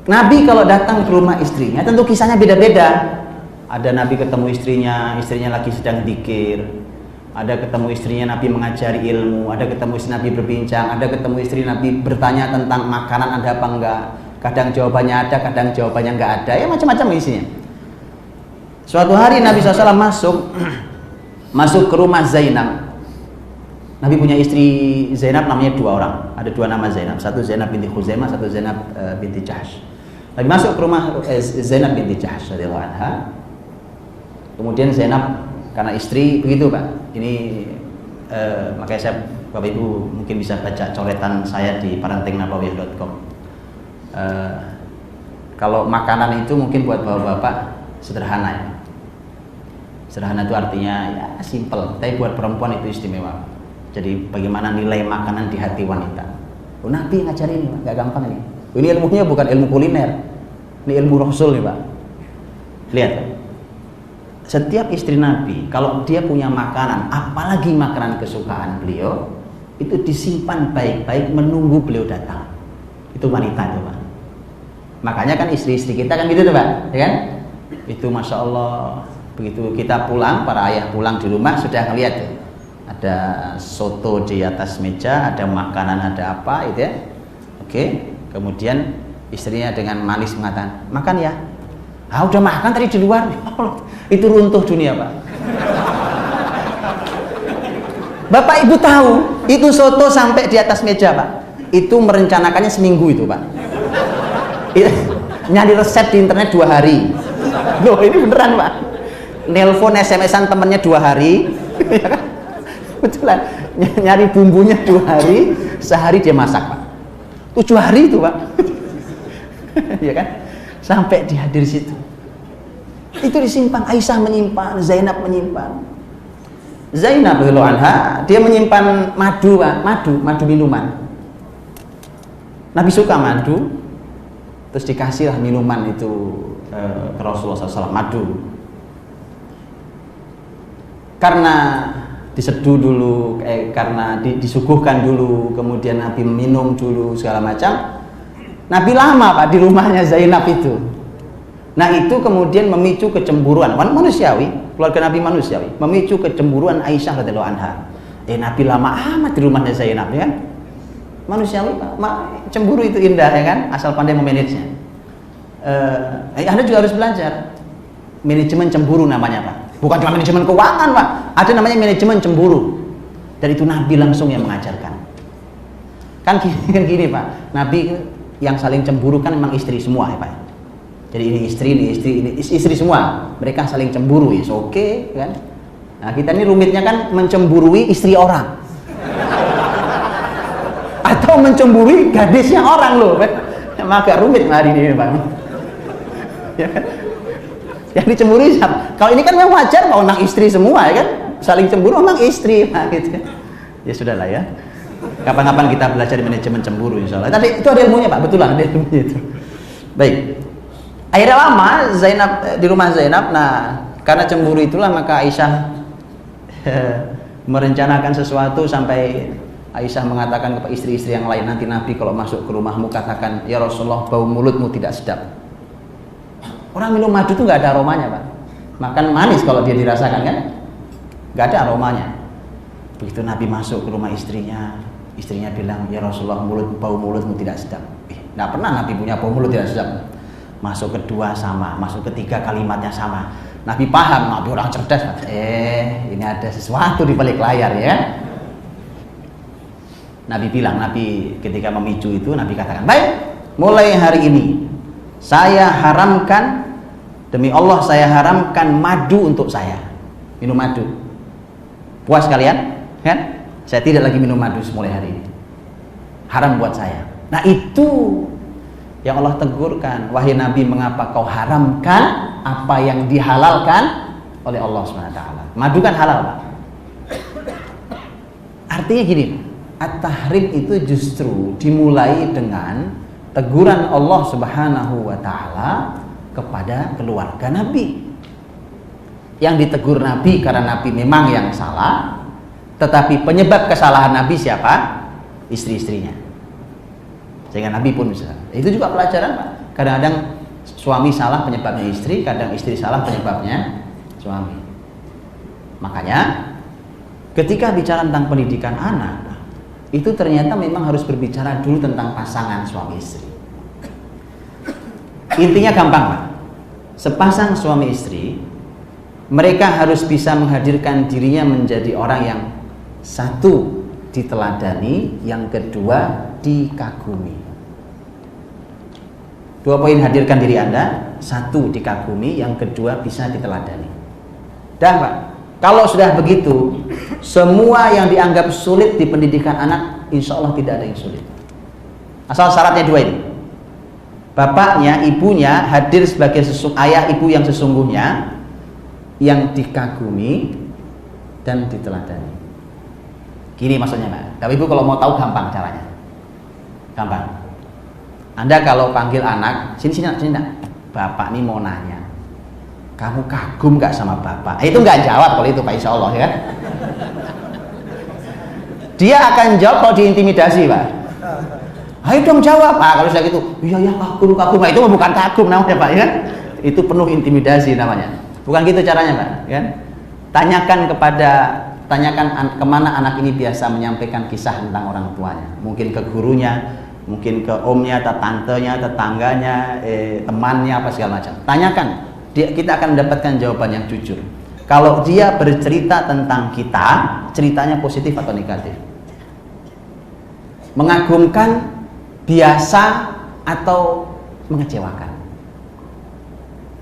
Nabi kalau datang ke rumah istrinya tentu kisahnya beda-beda. Ada Nabi ketemu istrinya lagi sedang zikir. Ada ketemu istrinya Nabi mengajari ilmu, ada ketemu istri Nabi berbincang, ada ketemu istri Nabi bertanya tentang makanan ada apa enggak. Kadang jawabannya ada, kadang jawabannya enggak ada. Ya macam-macam isinya. Suatu hari Nabi SAW masuk ke rumah Zainab. Nabi punya istri Zainab namanya 2 orang. Ada 2 nama Zainab. Satu Zainab binti Khuzaimah, satu Zainab binti Jahsh. Nabi masuk ke rumah Zainab binti Jahsh radhiyallahu anha. Kemudian Zainab karena istri begitu Pak. Ini makanya saya Bapak Ibu mungkin bisa baca coretan saya di parentingnabawiyah.com. Kalau makanan itu mungkin buat bapak-bapak sederhana ya. Sederhana itu artinya ya simple, tapi buat perempuan itu istimewa. Jadi bagaimana nilai makanan di hati wanita. Oh, Nabi ngajarin ini, nggak gampang ini. Ini ilmunya bukan ilmu kuliner, ini ilmu Rasul nih Pak. Lihat, setiap istri Nabi kalau dia punya makanan, apalagi makanan kesukaan beliau, itu disimpan baik-baik menunggu beliau datang. Itu wanita itu Pak. Makanya kan istri-istri kita kan gitu tuh Pak, ya kan? Itu Masya Allah, begitu kita pulang, para ayah pulang di rumah sudah ngeliat tuh. Ada soto di atas meja, ada makanan, ada apa itu ya. Oke, kemudian istrinya dengan manis mengatakan, makan ya. Ah udah makan tadi di luar. Itu runtuh dunia Pak. Bapak Ibu tahu itu soto sampai di atas meja Pak. Itu merencanakannya seminggu itu Pak. Nyari resep di internet 2 hari. Loh ini beneran Pak. Nelpon SMS-an temennya 2 hari. Betulan, nyari bumbunya 2 hari, sehari dia masak Pak. 7 hari itu Pak. Ya kan? Sampai dihadir situ. Itu disimpan, Aisyah menyimpan, Zainab menyimpan. Zainab radhiyallahu anha, dia menyimpan madu Pak, madu minuman. Nabi suka madu, terus dikasihlah minuman itu ke Rasulullah SAW, madu. Karena diseduh dulu, karena disuguhkan dulu, kemudian Nabi minum dulu segala macam. Nabi lama Pak di rumahnya Zainab itu. Nah itu kemudian memicu kecemburuan manusiawi, keluarga Nabi manusiawi, memicu kecemburuan Aisyah radhiyallahu anha. Nabi lama amat di rumahnya Zainab ya kan? Manusiawi Pak, cemburu itu indah ya kan, asal pandai memanagenya. Anda juga harus belajar manajemen cemburu namanya Pak. Bukan cuma manajemen keuangan Pak, ada namanya manajemen cemburu. Dan itu Nabi langsung yang mengajarkan. Kan gini Pak, Nabi yang saling cemburu kan memang istri semua ya Pak. Jadi ini istri semua. Mereka saling cemburu ya, oke kan. Nah kita ini rumitnya kan mencemburui istri orang. Atau mencemburui gadisnya orang loh kan. Agak rumit hari ini Pak. Ya kan? Yang dicemburi siapa? Kalau ini kan memang wajar Pak, orang istri semua ya kan, saling cemburu memang istri Pak gitu. Ya sudahlah ya. Kapan-kapan kita belajar manajemen cemburu insyaallah. Tadi itu ada ilmunya Pak, betul lah ada ilmunya itu. Baik. Akhirnya lama Zainab di rumah Zainab. Nah, karena cemburu itulah maka Aisyah merencanakan sesuatu sampai Aisyah mengatakan kepada istri-istri yang lain, nanti Nabi kalau masuk ke rumahmu katakan, ya Rasulullah bau mulutmu tidak sedap. Orang minum madu itu nggak ada aromanya Pak. Makan manis kalau dia dirasakan kan, nggak ada aromanya. Begitu Nabi masuk ke rumah istrinya bilang, ya Rasulullah bau mulutmu tidak sedap. Nggak pernah Nabi punya bau mulut tidak sedap. Masuk kedua sama, masuk ketiga kalimatnya sama. Nabi paham, Nabi orang cerdas. Ini ada sesuatu di balik layar ya. Nabi bilang, Nabi ketika memicu itu Nabi katakan, baik, mulai hari ini saya haramkan, demi Allah saya haramkan madu untuk saya. Minum madu. Puas kalian? Kan? Saya tidak lagi minum madu mulai hari ini. Haram buat saya. Nah itu yang Allah tegurkan. Wahai Nabi, mengapa kau haramkan apa yang dihalalkan oleh Allah SWT? Madu kan halal Pak. Artinya gini, at-tahrim itu justru dimulai dengan teguran Allah Subhanahu wa taala kepada keluarga Nabi. Yang ditegur Nabi karena Nabi memang yang salah, tetapi penyebab kesalahan Nabi siapa? Istri-istrinya. Sehingga Nabi pun bisa. Itu juga pelajaran Pak. Kadang-kadang suami salah penyebabnya istri, kadang istri salah penyebabnya suami. Makanya ketika bicara tentang pendidikan anak, itu ternyata memang harus berbicara dulu tentang pasangan suami istri. Intinya gampang, Pak. Sepasang suami istri, mereka harus bisa menghadirkan dirinya menjadi orang yang satu diteladani, yang kedua dikagumi. 2 poin hadirkan diri Anda, 1 dikagumi, yang kedua bisa diteladani. Dan Pak, kalau sudah begitu, semua yang dianggap sulit di pendidikan anak, insya Allah tidak ada yang sulit. Asal syaratnya 2 ini. Bapaknya, ibunya hadir sebagai ayah ibu yang sesungguhnya, yang dikagumi dan diteladani. Gini maksudnya Pak. Tapi Ibu kalau mau tahu gampang caranya. Gampang. Anda kalau panggil anak, sini nak. Bapak nih mau nanya, kamu kagum gak sama bapak? Itu nggak jawab kalau itu Pak, insya Allah ya. Dia akan jawab kalau diintimidasi Pak. Ayo dong jawab. Kalau sudah gitu, iya ya kagum. Nah, itu bukan kagum namanya Pak ya. Itu penuh intimidasi namanya. Bukan gitu caranya Pak. Ya. Tanyakan kemana anak ini biasa menyampaikan kisah tentang orang tuanya. Mungkin ke gurunya, mungkin ke omnya, atau tantenya, tetangganya, temannya, apa segala macam. Tanyakan, kita akan mendapatkan jawaban yang jujur. Kalau dia bercerita tentang kita, ceritanya positif atau negatif, mengagumkan, biasa, atau mengecewakan.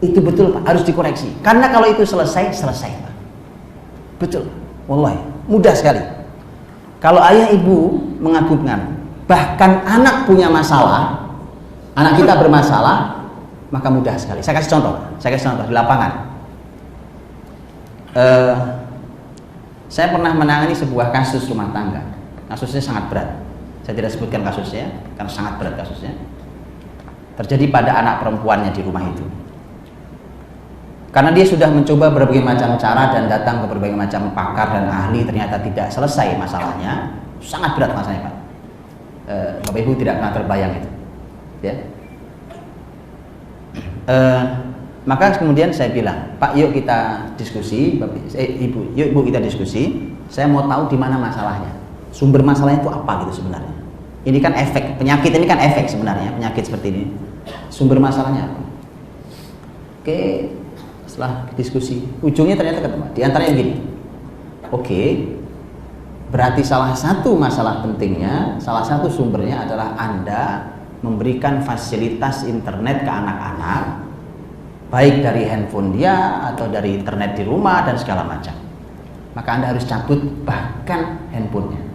Itu betul Pak, harus dikoreksi. Karena kalau itu selesai Pak. Betul, wallahi, mudah sekali. Kalau ayah ibu mengagumkan, bahkan anak punya masalah, anak kita bermasalah, maka mudah sekali. Saya kasih contoh di lapangan. Saya pernah menangani sebuah kasus rumah tangga. Kasusnya sangat berat. Saya tidak sebutkan kasusnya karena sangat berat kasusnya. Terjadi pada anak perempuannya di rumah itu. Karena dia sudah mencoba berbagai macam cara dan datang ke berbagai macam pakar dan ahli, ternyata tidak selesai masalahnya. Sangat berat masalahnya Pak. Bapak Ibu tidak pernah terbayang itu, ya. Maka kemudian saya bilang, Pak, yuk kita diskusi, Ibu, yuk Ibu kita diskusi. Saya mau tahu di mana masalahnya, sumber masalahnya itu apa gitu sebenarnya. Ini kan efek penyakit, ini kan efek sebenarnya penyakit seperti ini. Sumber masalahnya apa? Oke, setelah diskusi, ujungnya ternyata ketemu. Di antaranya gini, oke. Berarti salah satu masalah pentingnya, salah satu sumbernya adalah Anda memberikan fasilitas internet ke anak-anak, baik dari handphone dia atau dari internet di rumah dan segala macam. Maka Anda harus cabut bahkan handphonenya.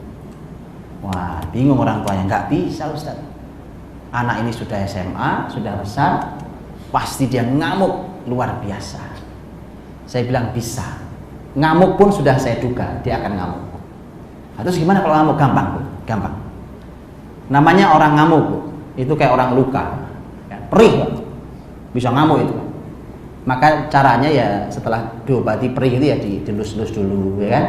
Wah, bingung orang tuanya, nggak bisa Ustaz. Anak ini sudah SMA, sudah besar, pasti dia ngamuk luar biasa. Saya bilang bisa. Ngamuk pun sudah saya duga dia akan ngamuk. Terus gimana kalau ngamuk? Gampang Bu, gampang. Namanya orang ngamuk Bu, itu kayak orang luka, perih Bu. Bisa ngamuk itu. Maka caranya ya setelah diobati perih itu ya dilus-lus dulu, ya kan?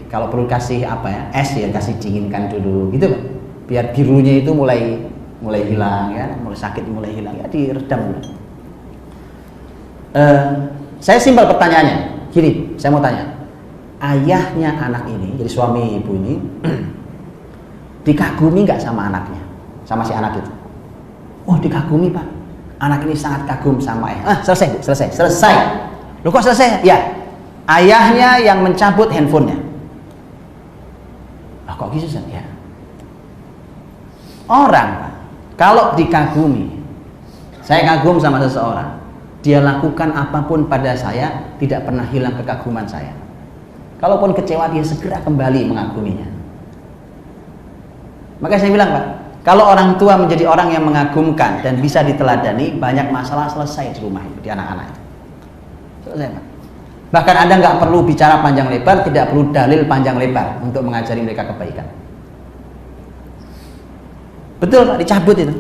Kalau perlu kasih apa ya, es ya kasih dinginkan dulu, gitu Pak. Biar birunya itu mulai hilang, ya, mulai sakit mulai hilang, ya diredam dulu. Saya simpel pertanyaannya, gini, saya mau tanya. Ayahnya anak ini, jadi suami ibu ini, dikagumi nggak sama anaknya, sama si anak itu? Oh dikagumi Pak, anak ini sangat kagum sama ayah. Selesai Bu, selesai. Loh kok selesai? Ya, ayahnya yang mencabut handphonenya. Lah kok gitu ya? Orang Pak, kalau dikagumi, saya kagum sama seseorang, dia lakukan apapun pada saya, tidak pernah hilang kekaguman saya. Kalaupun kecewa, dia segera kembali mengaguminya. Maka saya bilang Pak, kalau orang tua menjadi orang yang mengagumkan dan bisa diteladani, banyak masalah selesai di rumah itu, di anak-anak itu. Selesai Pak. Bahkan Anda nggak perlu bicara panjang lebar, tidak perlu dalil panjang lebar untuk mengajari mereka kebaikan. Betul Pak, dicabut itu.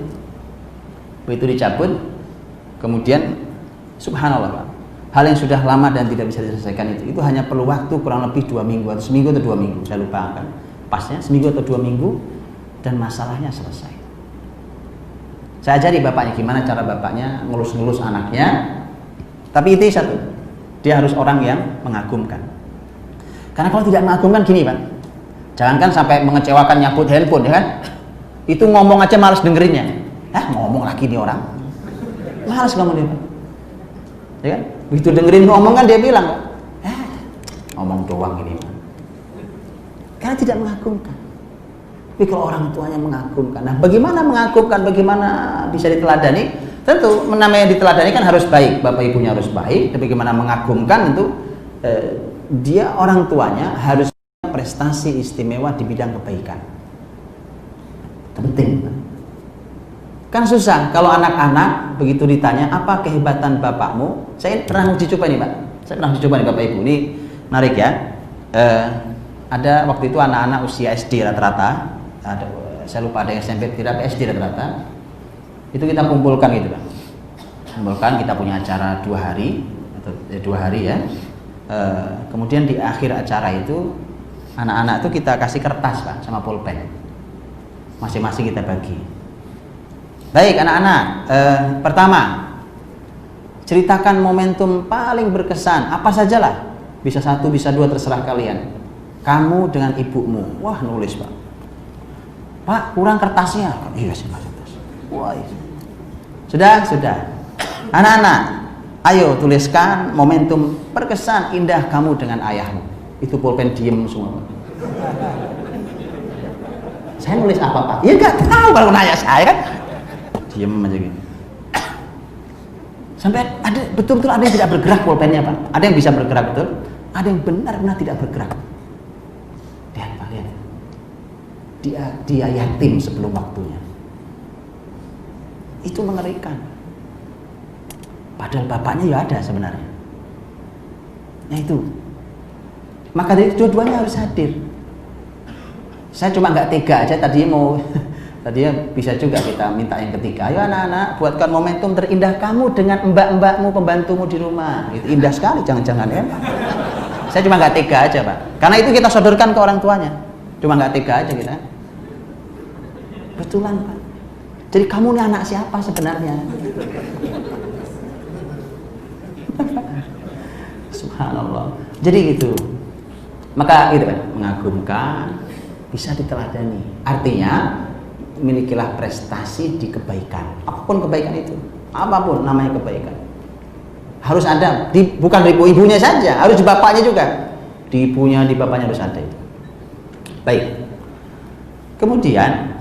Begitu dicabut, kemudian subhanallah Pak, hal yang sudah lama dan tidak bisa diselesaikan itu hanya perlu waktu kurang lebih 2 minggu atau seminggu atau 2 minggu, saya lupa kan pasnya, seminggu atau 2 minggu, dan masalahnya selesai. Saya ajari bapaknya gimana cara bapaknya ngelus-ngelus anaknya. Tapi itu satu, dia harus orang yang mengagumkan. Karena kalau tidak mengagumkan gini Pak, jangankan sampai mengecewakan nyabut handphone ya kan, itu ngomong aja malas dengerinnya. Ngomong lagi nih orang, malas ngomong dia Pak. Ya kan, begitu dengerin ngomong kan dia bilang, ngomong doang ini Pak. Karena tidak mengagumkan. Tapi kalau orang tuanya mengagumkan, nah bagaimana mengagumkan, bagaimana bisa diteladani? Tentu namanya diteladani kan harus baik, bapak ibunya harus baik. Tapi bagaimana mengagumkan tentu dia orang tuanya harus punya prestasi istimewa di bidang kebaikan. Itu penting. Kan susah kalau anak-anak begitu ditanya apa kehebatan bapakmu. Saya pernah uji coba nih Pak. Saya pernah uji coba nih bapak ibu, ini menarik ya. Ada waktu itu anak-anak usia SD rata-rata. Saya lupa ada yang SMP, tidak SD rata-rata. Itu kita kumpulkan gitu Pak. Kumpulkan, kita punya acara 2 hari atau 2 hari ya. Kemudian di akhir acara itu anak-anak itu kita kasih kertas Pak sama pulpen. Masing-masing kita bagi. Baik anak-anak, pertama ceritakan momentum paling berkesan, apa sajalah. Bisa 1, bisa 2, terserah kalian. Kamu dengan ibumu. Wah, nulis Pak. Pak, kurang kertasnya. Iya sih Mas. Wah, iya. Sudah. Anak-anak, ayo tuliskan momentum berkesan indah kamu dengan ayahmu. Itu pulpen diem semua Pak. Saya nulis apa Pak? Ya nggak tahu kalau nanya saya kan. Diem aja gitu. Sampai ada betul-betul ada yang tidak bergerak pulpennya Pak. Ada yang bisa bergerak betul, ada yang benar-benar tidak bergerak. Lihat Pak, lihat. Dia yatim sebelum waktunya. Itu mengerikan. Padahal bapaknya ya ada sebenarnya. Nah itu. Maka dari dua-duanya harus hadir. Saya cuma nggak tega aja tadinya bisa juga kita minta yang ketiga. Ayo anak-anak, buatkan momentum terindah kamu dengan mbak-mbakmu, pembantumu di rumah. Itu indah sekali, jangan-jangan ya. Saya cuma nggak tega aja Pak. Karena itu kita sodorkan ke orang tuanya. Cuma nggak tega aja kita. Betulan Pak. Jadi kamu ini anak siapa sebenarnya? Subhanallah. Jadi gitu. Maka itu Pak, mengagumkan, bisa diteladani. Artinya milikilah prestasi di kebaikan. Apapun kebaikan itu, apapun namanya kebaikan. Harus ada, bukan di ibunya saja, harus di bapaknya juga. Di ibunya, di bapaknya harus ada itu. Baik. Kemudian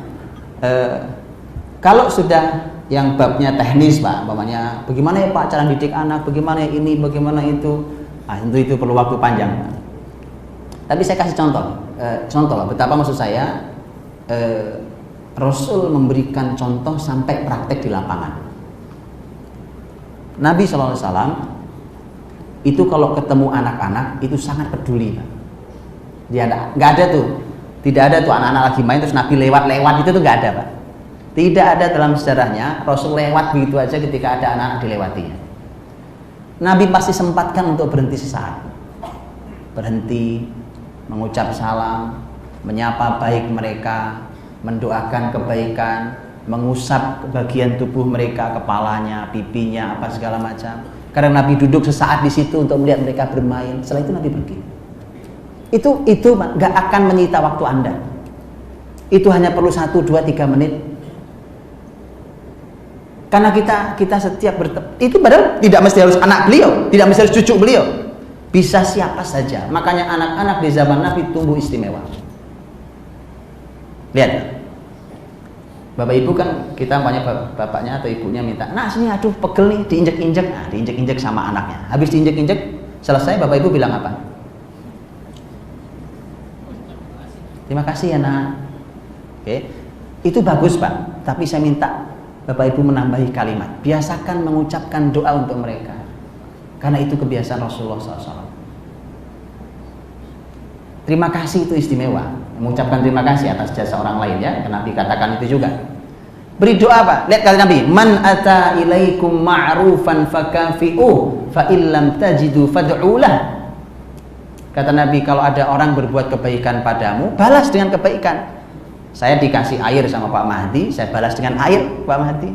kalau sudah yang babnya teknis Pak, umpamanya bagaimana ya Pak cara didik anak, bagaimana ini, bagaimana itu, tentu itu perlu waktu panjang Pak. Tapi saya kasih contoh betapa maksud saya Rasul memberikan contoh sampai praktek di lapangan. Nabi SAW itu kalau ketemu anak-anak itu sangat peduli Pak. Dia nggak ada tuh, tidak ada tuh anak-anak lagi main terus Nabi lewat-lewat itu tuh nggak ada Pak. Tidak ada dalam sejarahnya Rasul lewat begitu aja ketika ada anak-anak dilewatinya. Nabi pasti sempatkan untuk berhenti sesaat. Berhenti, mengucap salam, menyapa baik mereka, mendoakan kebaikan, mengusap bagian tubuh mereka, kepalanya, pipinya, apa segala macam. Karena Nabi duduk sesaat di situ untuk melihat mereka bermain. Setelah itu Nabi pergi. Itu nggak akan menyita waktu Anda. Itu hanya perlu 1, 2, 3 menit. Karena kita setiap itu padahal tidak mesti harus anak beliau, tidak mesti harus cucu beliau. Bisa siapa saja. Makanya anak-anak di zaman Nabi tumbuh istimewa. Lihat. Bapak ibu kan kita banyak bapaknya atau ibunya minta, "Nah, sini aduh pegel nih, diinjek-injek." Nah, diinjek-injek sama anaknya. Habis diinjek-injek, selesai bapak ibu bilang apa? Terima kasih ya nak. Oke. Itu bagus Pak, tapi saya minta Bapak Ibu menambahi kalimat, biasakan mengucapkan doa untuk mereka, karena itu kebiasaan Rasulullah SAW. Terima kasih itu istimewa, mengucapkan terima kasih atas jasa orang lain ya, karena Nabi katakan itu juga. Beri doa Pak, lihat kata Nabi, man ata ilaikum ma'rufan fakafi'uh fa illam tajidu fad'ulah. Kata Nabi, kalau ada orang berbuat kebaikan padamu, balas dengan kebaikan. Saya dikasih air sama Pak Mahdi, saya balas dengan air Pak Mahdi.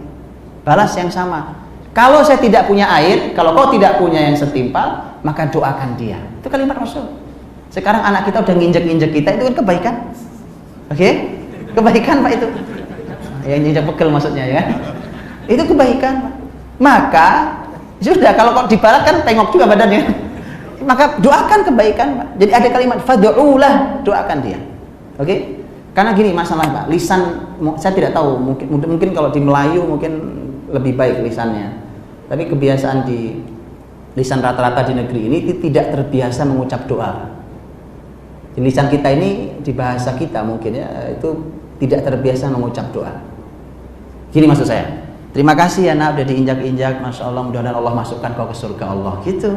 balas yang sama. Kalau saya tidak punya air, kalau kau tidak punya yang setimpal, maka doakan dia. Itu kalimat Rasul. Sekarang anak kita udah nginjek-nginjek kita, itu kan kebaikan. Oke? Kebaikan Pak itu. Yang nginjek pegel maksudnya ya. Itu kebaikan Pak. Maka sudah, kalau kau dibalas kan tengok juga badannya. Maka doakan kebaikan Pak. Jadi ada kalimat fad'ulah, doakan dia. Oke? Karena gini masalah Pak, lisan saya tidak tahu, mungkin kalau di Melayu mungkin lebih baik lisannya. Tapi kebiasaan di lisan rata-rata di negeri ini tidak terbiasa mengucap doa. Di lisan kita ini, di bahasa kita mungkin ya, itu tidak terbiasa mengucap doa. Gini maksud saya, terima kasih ya nak udah diinjak-injak, Masya Allah, mudah-mudahan Allah masukkan kau ke surga Allah, gitu.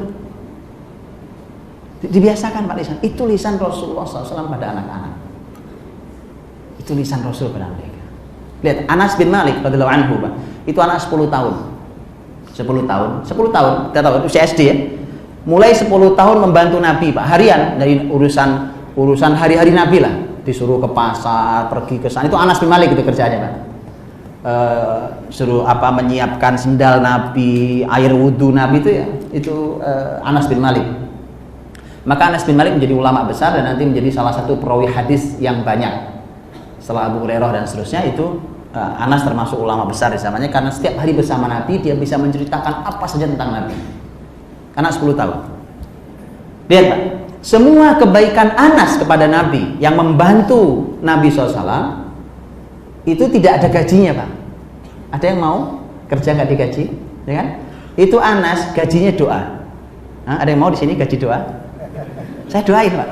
Dibiasakan Pak lisan. Itu lisan Rasulullah SAW pada anak-anak. Itu lisan Rasul pada mereka. Lihat Anas bin Malik radhiyallahu anhu Pak. Itu anak 10 tahun. 10 tahun, kita tahu usia SD ya. Mulai 10 tahun membantu Nabi Pak, harian dari urusan hari-hari Nabi lah. Disuruh ke pasar, pergi ke sana. Itu Anas bin Malik itu kerjanya Pak. Suruh menyiapkan sendal Nabi, air wudhu Nabi itu ya. Itu Anas bin Malik. Maka Anas bin Malik menjadi ulama besar dan nanti menjadi salah satu perawi hadis yang banyak. Setelah Abu Hurairah dan seterusnya, itu Anas termasuk ulama besar di zamannya karena setiap hari bersama Nabi dia bisa menceritakan apa saja tentang Nabi. Anak 10 tahun. Lihat Pak, semua kebaikan Anas kepada Nabi yang membantu Nabi SAW itu tidak ada gajinya Pak. Ada yang mau kerja nggak digaji, ya kan? Itu Anas gajinya doa. Ada yang mau di sini gaji doa? Saya doain Pak.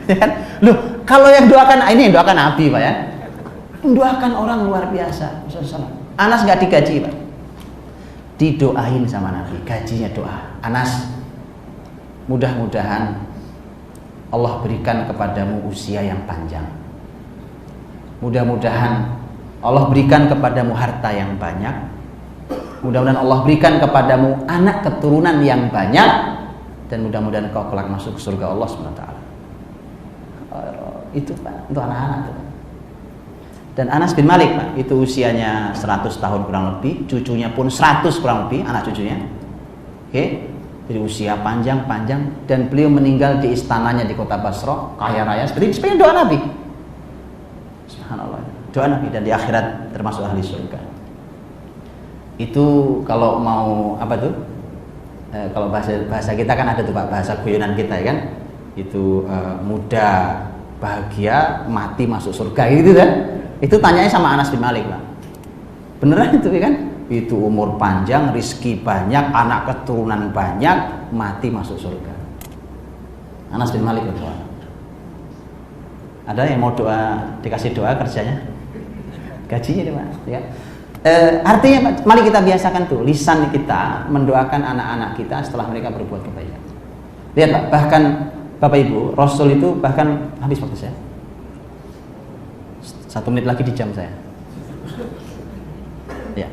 Ya kan? Loh, kalau yang doakan ini yang doakan Nabi Pak ya. Mendoakan orang luar biasa. Anas nggak digaji Pak, didoain sama Nabi, gajinya doa. Anas, mudah-mudahan Allah berikan kepadamu usia yang panjang, mudah-mudahan Allah berikan kepadamu harta yang banyak, mudah-mudahan Allah berikan kepadamu anak keturunan yang banyak, dan mudah-mudahan kau kelak masuk ke surga Allah SWT. Itu Pak, untuk anak-anak itu. Dan Anas bin Malik Pak, itu usianya 100 tahun kurang lebih, cucunya pun 100 kurang lebih, anak cucunya. Oke, jadi usia panjang, dan beliau meninggal di istananya di kota Basra, kaya raya, seperti doa Nabi. Subhanallah, doa Nabi, dan di akhirat termasuk ahli surga. Itu kalau mau kalau bahasa kita kan ada tuh Pak, bahasa guyonan kita ya kan, itu muda, bahagia, mati masuk surga gitu kan. Itu tanyanya sama Anas bin Malik Pak. Beneran itu ya kan? Itu umur panjang, rizki banyak, anak keturunan banyak, mati masuk surga. Anas bin Malik berdoa. Ada yang mau doa, dikasih doa kerjanya? Gajinya deh Pak ya. Artinya mari kita biasakan tuh lisan kita mendoakan anak-anak kita setelah mereka berbuat kebaikan. Lihat Pak, bahkan Bapak Ibu, Rasul itu bahkan habis waktu saya. 1 menit lagi di jam saya. Ya.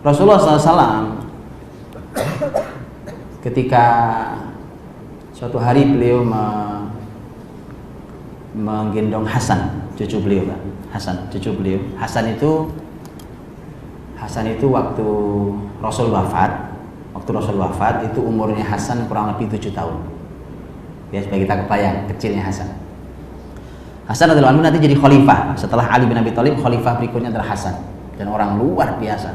Rasulullah SAW ketika suatu hari beliau menggendong Hasan, cucu beliau Pak. Hasan, cucu beliau. Hasan itu waktu Rasul wafat. Waktu Rasul wafat itu umurnya Hasan kurang lebih 7 tahun. Ya, supaya kita kebayang kecilnya Hasan. Hasan radhiyallahu anhu nanti jadi khalifah setelah Ali bin Abi Thalib. Khalifah berikutnya adalah Hasan, dan orang luar biasa.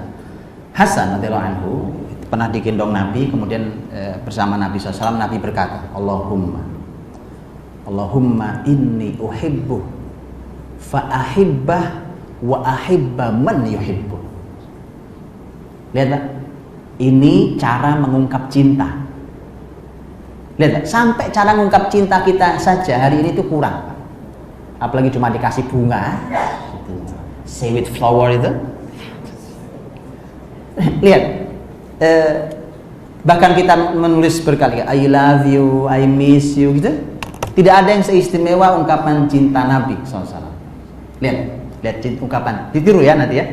Hasan radhiyallahu anhu pernah digendong Nabi, kemudian bersama Nabi SAW Nabi berkata, Allahumma inni uhibbu fa ahibbah wa ahibba man yuhibbu. Lihat Pak, ini cara mengungkap cinta. Lihat, sampai cara mengungkap cinta kita saja hari ini itu kurang. Apalagi cuma dikasih bunga, say with flower itu. Lihat, bahkan kita menulis berkali-kali, I love you, I miss you, gitu. Tidak ada yang seistimewa ungkapan cinta Nabi SAW. Lihat ungkapan, ditiru ya nanti ya.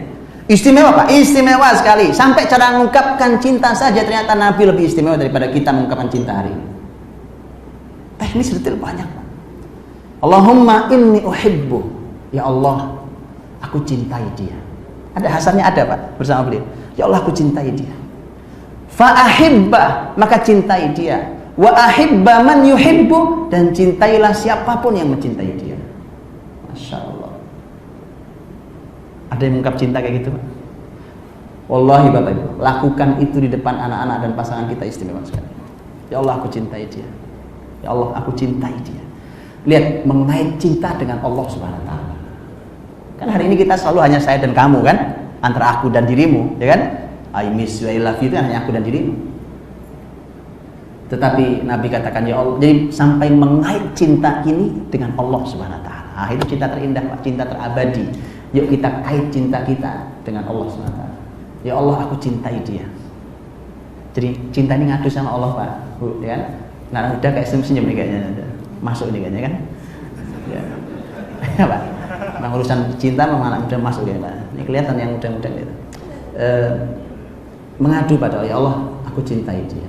Istimewa Pak, istimewa sekali. Sampai cara mengungkapkan cinta saja ternyata Nabi lebih istimewa daripada kita mengungkapkan cinta hari ini. Teknis detail banyak Pak. Allahumma inni uhibbu, ya Allah, aku cintai dia. Ada hasannya ada Pak bersama beliau. Ya Allah aku cintai dia. Fa ahibba, maka cintai dia. Wa ahibba man yuhibbu, dan cintailah siapapun yang mencintai dia. Masya Allah. Ada yang mengungkap cinta kayak gitu Pak? Wallahi Bapak Ibu, lakukan itu di depan anak-anak dan pasangan kita, istimewa sekali. Ya Allah aku cintai dia. Ya Allah aku cintai dia. Lihat, mengait cinta dengan Allah Subhanahu wa taala. Kan hari ini kita selalu hanya saya dan kamu kan, antara aku dan dirimu, ya kan? I miss you, I love you, itu hanya aku dan dirimu. Tetapi Nabi katakan ya Allah, jadi sampai mengait cinta ini dengan Allah Subhanahu wa taala. Ah, itu cinta terindah Pak, cinta terabadi. Yuk kita kait cinta kita dengan Allah Subhanahu wa taala. Ya Allah aku cintai dia. Jadi cinta ini ngadu sama Allah Pak, Bu, ya kan? Nah, udah kayak senyum-senyum nih kayaknya. Masuk nih kayaknya kan? Ya. Ya Pak. Nah, urusan cinta memang anak muda masuk ya Pak. Ini kelihatan yang muda-muda gitu. Mengadu pada Allah, ya Allah aku cintai dia.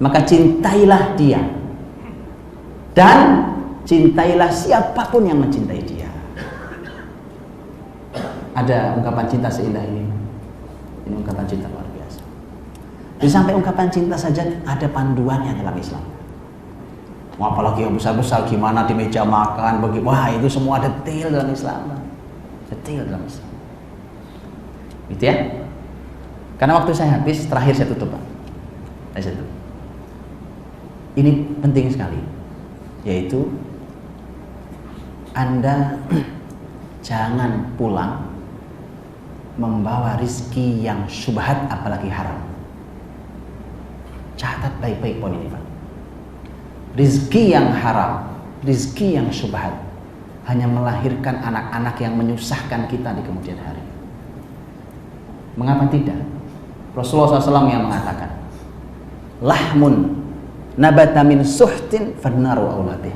Maka cintailah dia. Dan cintailah siapapun yang mencintai dia. Ada ungkapan cinta seindah ini. Ini ungkapan cinta luar biasa. Jadi sampai ungkapan cinta saja ada panduannya dalam Islam. Apalagi yang besar-besar gimana di meja makan, wah itu semua detail dalam Islam. Detail dalam Islam. Gitu ya. Karena waktu saya habis, terakhir saya tutup Pak. Saya tutup. Ini penting sekali, yaitu Anda jangan pulang membawa rizki yang syubhat apalagi haram. Catat baik-baik poin ini Pak. Rizki yang haram, rizki yang syubhat hanya melahirkan anak-anak yang menyusahkan kita di kemudian hari. Mengapa tidak? Rasulullah SAW yang mengatakan, lahmun nabata min suhtin fannaru aulatih.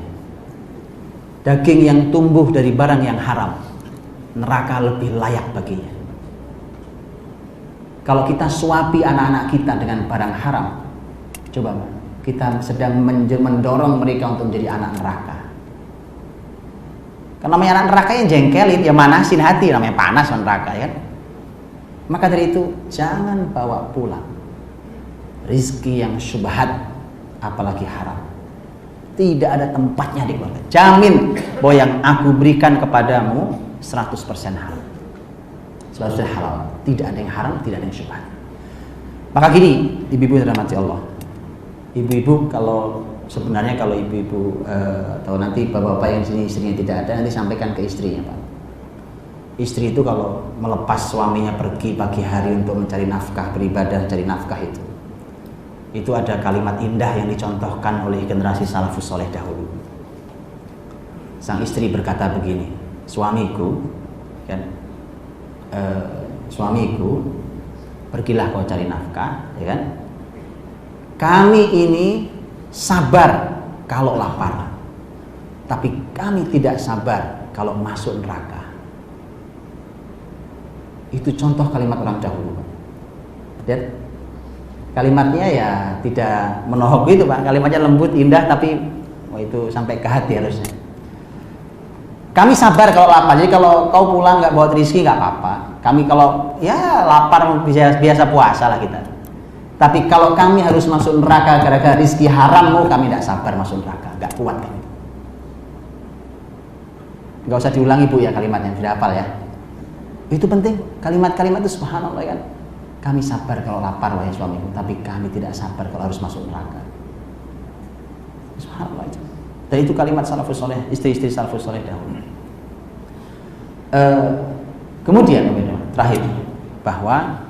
Daging yang tumbuh dari barang yang haram, neraka lebih layak baginya. Kalau kita suapi anak-anak kita dengan barang haram, coba Pak, kita sedang mendorong mereka untuk menjadi anak neraka. Karena namanya anak neraka yang jengkelin, ya manasin hati, namanya panas neraka ya. Maka dari itu jangan bawa pulang rizki yang syubhat apalagi haram. Tidak ada tempatnya di keluarga. Jamin bahwa yang aku berikan kepadamu 100% halal. 100% halal. Tidak ada yang haram, tidak ada yang syubhat. Maka gini, ibu-ibu yang dirahmati Allah. Ibu-ibu sebenarnya kalau ibu-ibu atau nanti bapak-bapak yang sini istrinya tidak ada, nanti sampaikan ke istrinya Pak. Istri itu kalau melepas suaminya pergi pagi hari untuk mencari nafkah, beribadah, mencari nafkah itu ada kalimat indah yang dicontohkan oleh generasi salafus soleh dahulu. Sang istri berkata begini, suamiku, kan, suamiku, pergilah kau cari nafkah, ya kan? Kami ini sabar kalau lapar, tapi kami tidak sabar kalau masuk neraka. Itu contoh kalimat orang dahulu. Dan kalimatnya ya tidak menohok gitu Pak. Kalimatnya lembut, indah, tapi itu sampai ke hati harusnya. Kami sabar kalau lapar. Jadi kalau kau pulang nggak bawa rezeki nggak apa-apa. Kami kalau ya lapar biasa puasa lah kita. Tapi kalau kami harus masuk neraka gara-gara rezeki harammu, kami tidak sabar masuk neraka, nggak kuat kami. Nggak usah diulangi Bu ya kalimatnya, sudah hafal ya. Itu penting, kalimat-kalimat itu subhanallah kan. Kami sabar kalau lapar wahai suamiku, tapi kami tidak sabar kalau harus masuk neraka. Subhanallah itu. Dan itu kalimat salafus soleh, istri-istri salafus soleh dahulu. Kemudian terakhir, bahwa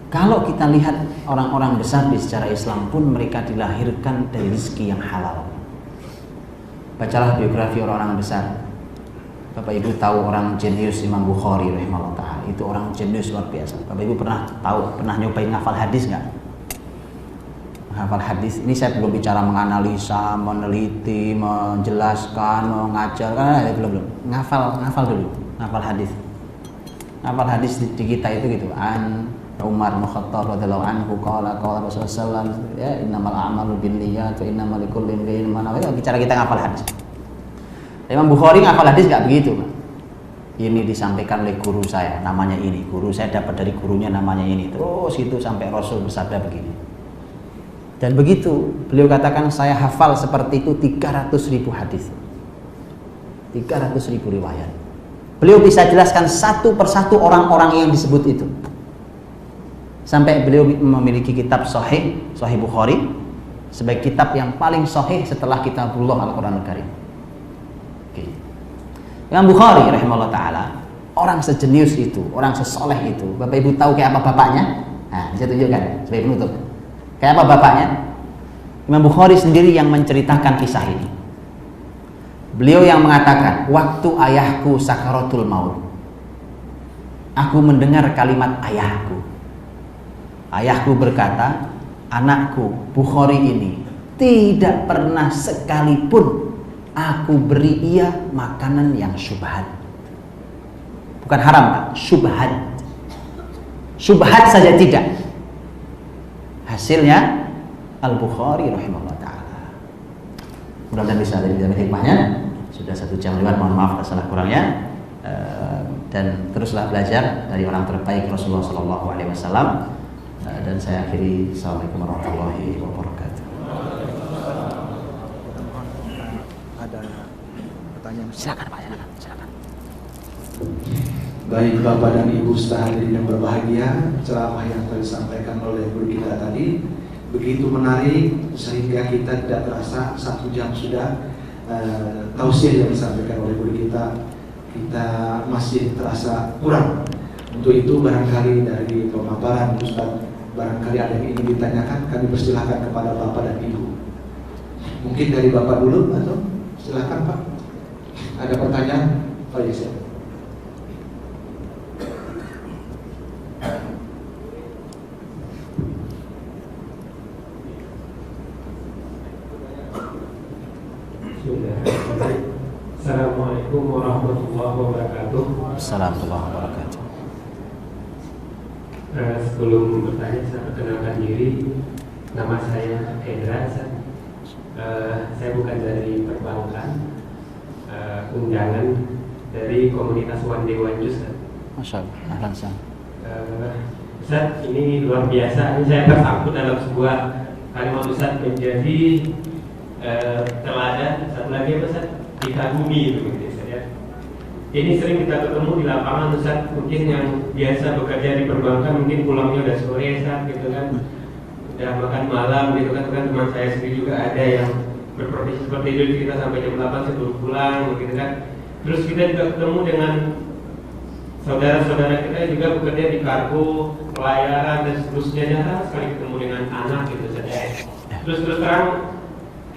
kalau kita lihat orang-orang besar di secara Islam pun mereka dilahirkan dari rezeki yang halal. Bacalah biografi orang-orang besar. Bapak Ibu tahu orang jenius Imam Bukhari rahimahullah ta'ala. Itu orang jenius luar biasa. Bapak Ibu pernah nyobain ngafal hadis nggak? Ngafal hadis. Ini saya belum bicara menganalisa, meneliti, menjelaskan, mengajar. Belum. Ngafal dulu. Ngafal hadis. Ngafal hadis di kita itu gitu. Umar bin Khattab radhiyallahu anhu qala Rasulullah sallallahu alaihi wasallam ya innamal a'malu binniyat wa innamal likulli imrin ma nawa. Bicara kita ngafal hadis. Imam Bukhari ngafal hadis nggak begitu, Pak. Ini disampaikan oleh guru saya, namanya ini. Guru saya dapat dari gurunya namanya ini. Terus itu sampai Rasul bersabda begini. Dan begitu beliau katakan saya hafal seperti itu 300.000 hadis. 300.000 riwayat. Beliau bisa jelaskan satu persatu orang-orang yang disebut itu. Sampai beliau memiliki kitab Sahih Bukhari sebagai kitab yang paling sahih setelah kitabullah Al-Quran Al-Karim. Imam Bukhari rahimahullah ta'ala, orang sejenius itu, orang sesoleh itu, Bapak Ibu tahu kayak apa bapaknya? Nah, bisa tunjukkan sebagai penutup. Kayak apa bapaknya? Imam Bukhari sendiri yang menceritakan kisah ini. Beliau yang mengatakan, waktu ayahku sakaratul maut, aku mendengar kalimat ayahku. Ayahku berkata, anakku Bukhari ini tidak pernah sekalipun aku beri ia makanan yang syubhat. Bukan haram, Pak, syubhat. Syubhat saja tidak. Hasilnya Al-Bukhari rahimahullah ta'ala. Mudah-mudahan bisa dari hikmahnya. Sudah 1 jam lewat, mohon maaf atas salah kurangnya. Dan teruslah belajar dari orang terbaik Rasulullah SAW. Dan saya akhiri. Assalamualaikum warahmatullahi wabarakatuh. Ada pertanyaan? Silakan Pak, silakan. Baik Bapak dan Ibu hadirin yang berbahagia, ceramah yang telah disampaikan oleh guru kita tadi begitu menarik sehingga kita tidak terasa 1 jam sudah tausiah yang disampaikan oleh guru kita masih terasa kurang. Untuk itu barangkali dari pemaparan Ustaz, barangkali ada yang ingin ditanyakan, kami persilahkan kepada Bapak dan Ibu. Mungkin dari Bapak dulu atau silakan Pak. Ada pertanyaan? Pak Yusuf. Assalamualaikum warahmatullahi wabarakatuh. Assalamualaikum warahmatullahi wabarakatuh. Sebelum bertanya, saya perkenalkan diri. Nama saya Hendra. Saya bukan dari perbankan, undangan dari komunitas One Day One Juice. Masya Allah, Ustaz, ini luar biasa. Ini saya tersangkut dalam sebuah kalimat Ustaz menjadi teladan. Satu lagi apa Ustaz? Dikagumi begitu saja. Ini sering kita ketemu di lapangan Ustaz, mungkin yang biasa bekerja di perbankan mungkin pulangnya udah sore Ustaz gitu kan. Udah makan malam gitu kan, teman saya sendiri juga ada yang berprofesi seperti itu, kita sampai jam 8 sebelum pulang begitu kan. Terus kita juga ketemu dengan saudara-saudara kita juga bekerja di kargo, pelayaran dan seterusnya, jarang sekali ketemu dengan anak gitu saja. Terus terang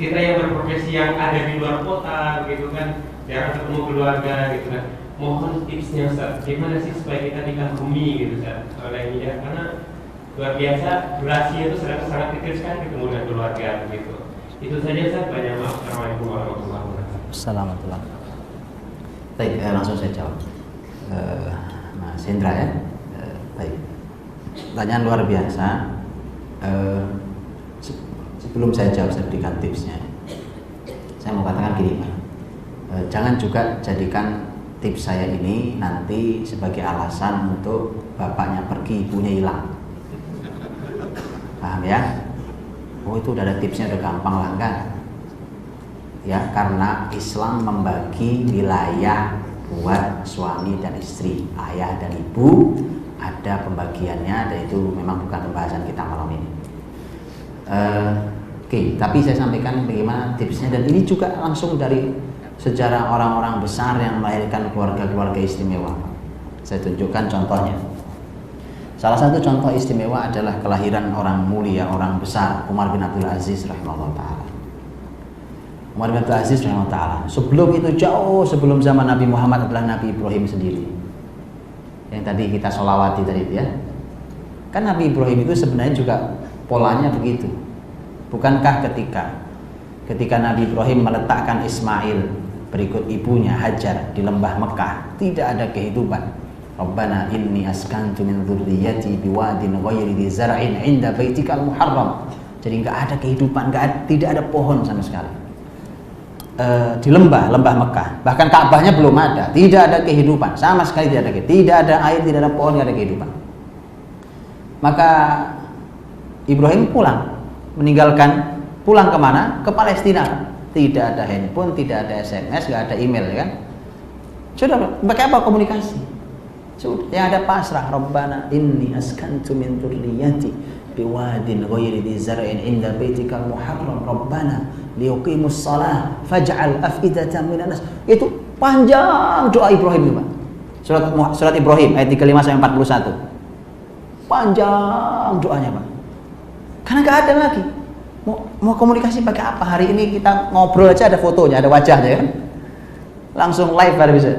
kita yang berprofesi yang ada di luar kota gitu kan, jarang ketemu keluarga gitu kan. Mohon tipsnya Ustaz, gimana sih supaya kita dikagumi gitu Ustaz oleh ini ya, karena luar biasa durasinya itu sangat kecil sekali ketemu dengan keluarga begitu. Itu saja Ustaz, banyak maaf. Assalamualaikum warahmatullahi wabarakatuh. Assalamualaikum. Baik, langsung saya jawab. Mas Hendra ya. Baik. Pertanyaan luar biasa. Sebelum saya jawab, saya berikan tipsnya. Saya mau katakan gini, Pak. Jangan juga jadikan tips saya ini nanti sebagai alasan untuk bapaknya pergi, ibunya hilang. Paham ya? Oh itu udah ada tipsnya, udah gampang lah, enggak? Ya, karena Islam membagi wilayah buat suami dan istri, ayah dan ibu, ada pembagiannya, dan itu memang bukan pembahasan kita malam ini. Oke, tapi saya sampaikan bagaimana tipsnya, dan ini juga langsung dari sejarah orang-orang besar yang melahirkan keluarga-keluarga istimewa. Saya tunjukkan contohnya. Salah satu contoh istimewa adalah kelahiran orang mulia, orang besar, Umar bin Abdul Aziz rahimahullah ta'ala. Umar bin Abdul Aziz rahimahullah ta'ala, sebelum itu, jauh sebelum zaman Nabi Muhammad, adalah Nabi Ibrahim sendiri, yang tadi kita sholawati tadi ya. Kan Nabi Ibrahim itu sebenarnya juga polanya begitu. Bukankah ketika Nabi Ibrahim meletakkan Ismail berikut ibunya Hajar di lembah Mekah, tidak ada kehidupan. Rabbana inni askantu min dzurriyyati biwadin ghairi dzi zar'in 'inda baitikal muharram. Jadi enggak ada kehidupan, tidak ada pohon sama sekali. di lembah Mekah. Bahkan Ka'bahnya belum ada, tidak ada kehidupan, sama sekali tidak ada air, tidak ada pohon, tidak ada kehidupan. Maka Ibrahim pulang kemana? Ke Palestina. Tidak ada handphone, tidak ada SMS, nggak ada email, ya kan? Sudah, pakai apa komunikasi? Sudah, yang ada pasrah. Rabbana inni askantu min dzurriyyati biwadin ghairi dzi zar'in 'inda baitikal muharram rabbana liyuqimus shalah faj'al afidatan minan nas. Itu panjang doa Ibrahim itu, Pak. Surat Ibrahim ayat 35 sampai 41. Panjang doanya, Pak. Karena enggak ada lagi. Mau komunikasi pakai apa? Hari ini kita ngobrol aja ada fotonya, ada wajahnya kan. Langsung live baru bisa.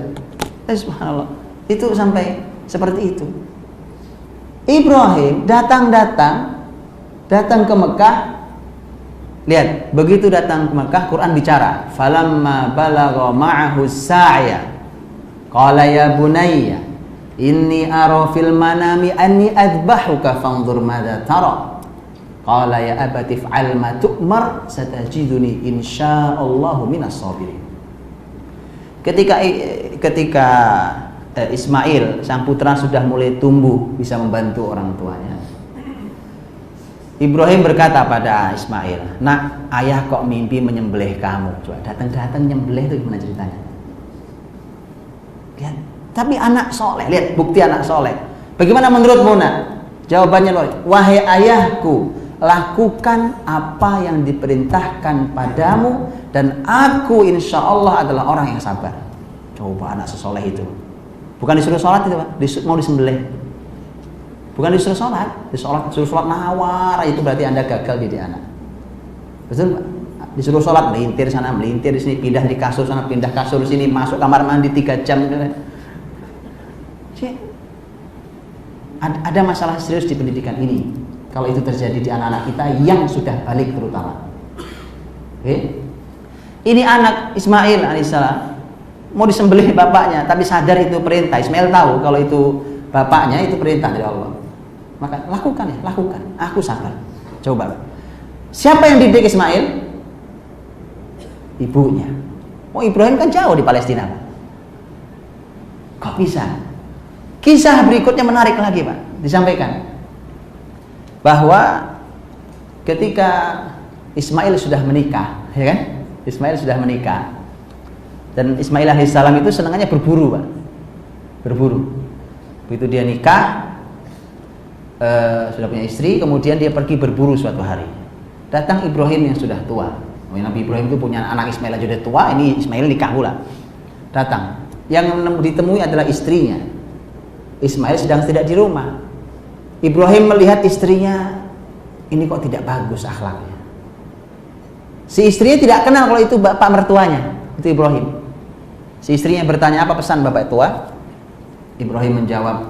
Subhanallah. Itu sampai seperti itu. Ibrahim datang ke Mekah. Lihat, begitu datang ke Mekah, Quran bicara, falamma balagha ma'ahu sa'ya qala ya bunayya inni ara fil manami anni adbahuka fanzur madza tara qala ya abati fa'al ma tu'mar satajiduni insyaallahu minas sabirin. Ketika Ismail sang putra sudah mulai tumbuh bisa membantu orang tuanya, Ibrahim berkata pada Ismail, "Nak, ayah kok mimpi menyembelih kamu." Coba datang nyembelih itu gimana ceritanya? Lihat. Tapi anak soleh, lihat bukti anak soleh. Bagaimana menurutmu, Nak? Jawabannya, "Wahai ayahku, lakukan apa yang diperintahkan padamu dan aku insya Allah adalah orang yang sabar." Coba anak sesoleh itu. Bukan disuruh sholat itu, Pak. Mau disembelih. Bukan disuruh sholat, disuruh sholat nawar, itu berarti Anda gagal didik anak. Betul, Pak? Disuruh sholat, melintir sana, melintir di sini, pindah di kasur sana, pindah kasur sini, masuk kamar mandi 3 jam. Ada masalah serius di pendidikan ini. Kalau itu terjadi di anak-anak kita yang sudah balik terutama. Oke? Ini anak Ismail alaihissalam mau disembelih bapaknya, tapi sadar itu perintah. Ismail tahu kalau itu bapaknya, itu perintah dari Allah. Maka lakukan ya, lakukan. Aku sabar. Coba. Siapa yang didik Ismail? Ibunya. Oh, Ibrahim kan jauh di Palestina, Pak. Kok bisa? Kisah berikutnya menarik lagi, Pak. Disampaikan bahwa ketika Ismail sudah menikah, ya kan? Ismail sudah menikah. Dan Ismail alaihissalam itu senangannya berburu, Pak. Berburu. Begitu dia nikah, sudah punya istri, kemudian dia pergi berburu suatu hari. Datang Ibrahim yang sudah tua. Nabi Ibrahim itu punya anak Ismail aja udah tua, ini Ismail nikah pula. Datang. Yang ditemui adalah istrinya. Ismail sedang tidak di rumah. Ibrahim melihat istrinya, ini kok tidak bagus akhlaknya. Si istrinya tidak kenal kalau itu bapak mertuanya, itu Ibrahim. Si istrinya bertanya, apa pesan bapak tua? Ibrahim menjawab,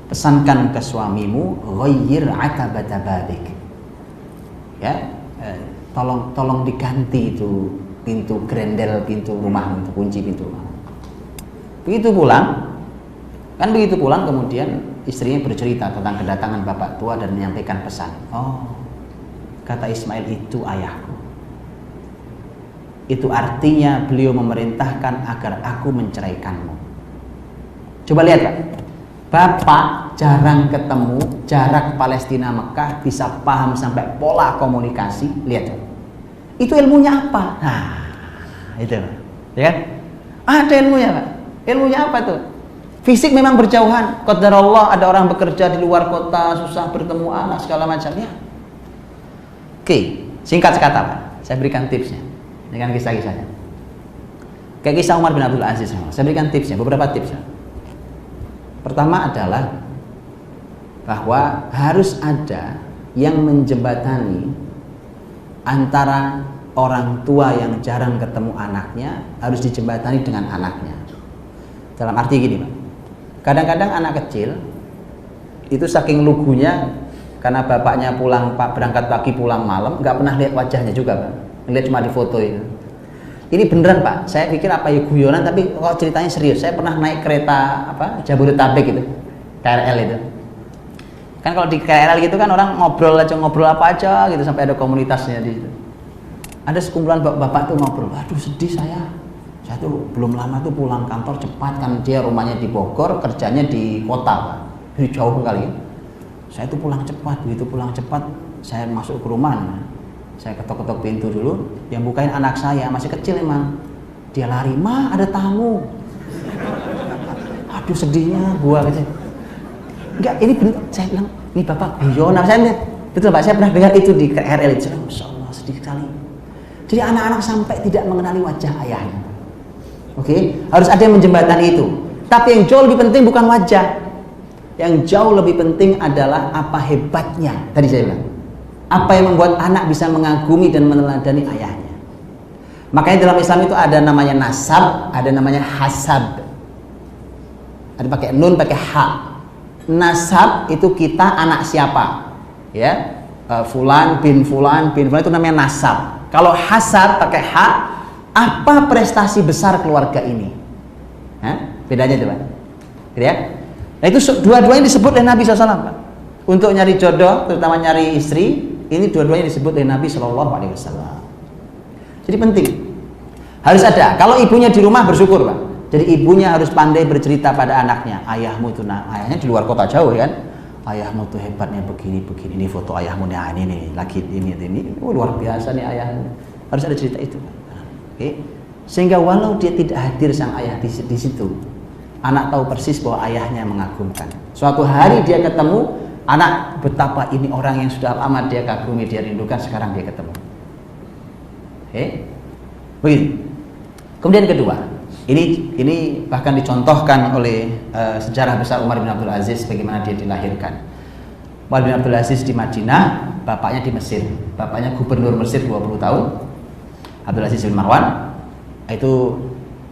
pesankan ke suamimu, ghayyir atabata babik. Ya, tolong diganti itu pintu grendel pintu rumahmu, itu kunci pintu rumah. Begitu pulang, kemudian istrinya bercerita tentang kedatangan bapak tua dan menyampaikan pesan. Oh, kata Ismail, itu ayahku. Itu artinya beliau memerintahkan agar aku menceraikanmu. Coba lihat, Pak. Bapak jarang ketemu, jarak Palestina Mekah, bisa paham sampai pola komunikasi. Lihat, itu ilmunya apa? Nah, itu, ya kan? Ada ilmunya, Pak. Ilmunya apa tuh? Fisik memang berjauhan. Qadarullah, ada orang bekerja di luar kota, susah bertemu anak segala macamnya. Oke, singkat kata, Pak. Saya berikan tipsnya dengan kisah-kisahnya. Kayak kisah Umar bin Abdul Aziz. Saya berikan tipsnya, beberapa tipsnya. Pertama adalah bahwa harus ada yang menjembatani antara orang tua yang jarang ketemu anaknya, harus dijembatani dengan anaknya. Dalam arti gini, Pak. Kadang-kadang anak kecil itu saking lugunya karena bapaknya berangkat pagi pulang malam, nggak pernah lihat wajahnya juga, Pak. Lihat cuma di foto itu. Ini beneran, Pak. Saya pikir apa ya guyonan, tapi kalau ceritanya serius. Saya pernah naik kereta Jabodetabek itu, KRL itu. Kan kalau di KRL gitu kan orang ngobrol apa aja gitu sampai ada komunitasnya di situ. ada sekumpulan bapak tuh ngobrol, aduh sedih saya tuh belum lama tuh pulang kantor cepat, kan dia rumahnya di Bogor, kerjanya di kota Pak, jadi jauh kali. Saya tuh pulang cepat, begitu pulang cepat saya masuk ke rumah, saya ketok-ketok pintu dulu, yang bukain anak saya, masih kecil emang, dia lari, "Ma, ada tamu." Aduh sedihnya gua gitu. Enggak, ini bener, saya bilang, "Ini Bapak Bionar." Saya betul Pak, saya pernah dengar itu di KRL itu. Masya Allah, sedih sekali. Jadi anak-anak sampai tidak mengenali wajah ayahnya. Oke, harus ada yang menjembatani itu. Tapi yang jauh lebih penting bukan wajah. Yang jauh lebih penting adalah apa hebatnya. Tadi saya bilang, apa yang membuat anak bisa mengagumi dan meneladani ayahnya. Makanya dalam Islam itu ada namanya nasab, ada namanya hasab. Ada pakai nun, pakai ha. Nasab itu kita anak siapa, ya, fulan bin fulan bin fulan, itu namanya nasab. Kalau hasab pakai ha, apa prestasi besar keluarga ini? Bedanya coba, ya. Nah itu dua-duanya disebut oleh Nabi SAW, Pak. Untuk nyari jodoh, terutama nyari istri, ini dua-duanya disebut oleh Nabi SAW. Jadi penting, harus ada. Kalau ibunya di rumah bersyukur, Pak. Jadi ibunya harus pandai bercerita pada anaknya. Ayahmu itu, ayahnya di luar kota jauh kan. Ayahmu tuh hebatnya begini. Ini foto ayahmu nih, ini lagi ini. Oh, luar biasa nih ayahmu. Harus ada cerita itu. Oke. Sehingga walau dia tidak hadir sang ayah di situ, anak tahu persis bahwa ayahnya mengagumkan. Suatu hari dia ketemu, anak betapa ini orang yang sudah lama dia kagumi, dia rindukan, sekarang dia ketemu. Oke. Begitu. Kemudian kedua, ini bahkan dicontohkan oleh sejarah besar Umar bin Abdul Aziz bagaimana dia dilahirkan. Umar bin Abdul Aziz di Madinah, bapaknya di Mesir. Bapaknya gubernur Mesir 20 tahun. Abdul Aziz bin Marwan. Itu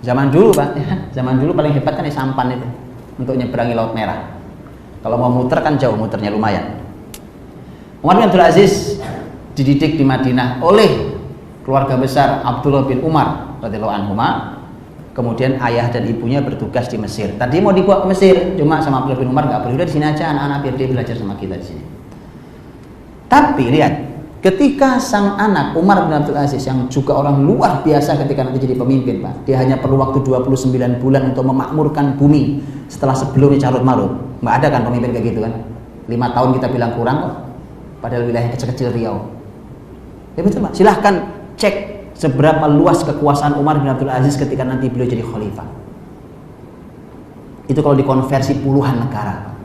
zaman dulu, Pak. Zaman dulu paling hebat kan di sampan itu untuk nyeberangi Laut Merah. Kalau mau muter kan jauh, muternya lumayan. Umar bin Abdul Aziz dididik di Madinah oleh keluarga besar Abdullah bin Umar radhiyallahu anhuma. Kemudian ayah dan ibunya bertugas di Mesir. Tadi mau dibawa ke Mesir, cuma sama Abdullah bin Umar nggak perlu, udah di sini aja anak-anak biar dia belajar sama kita di sini. Tapi lihat, ketika sang anak Umar bin Abdul Aziz yang juga orang luar biasa ketika nanti jadi pemimpin, Pak, dia hanya perlu waktu 29 bulan untuk memakmurkan bumi setelah sebelumnya carut marut. Nggak ada kan pemimpin kayak gitu kan? 5 tahun kita bilang kurang kok, padahal wilayah kecil-kecil Riau. Ya betul, Pak. Silahkan cek seberapa luas kekuasaan Umar bin Abdul Aziz ketika nanti beliau jadi khalifah. Itu kalau dikonversi puluhan negara.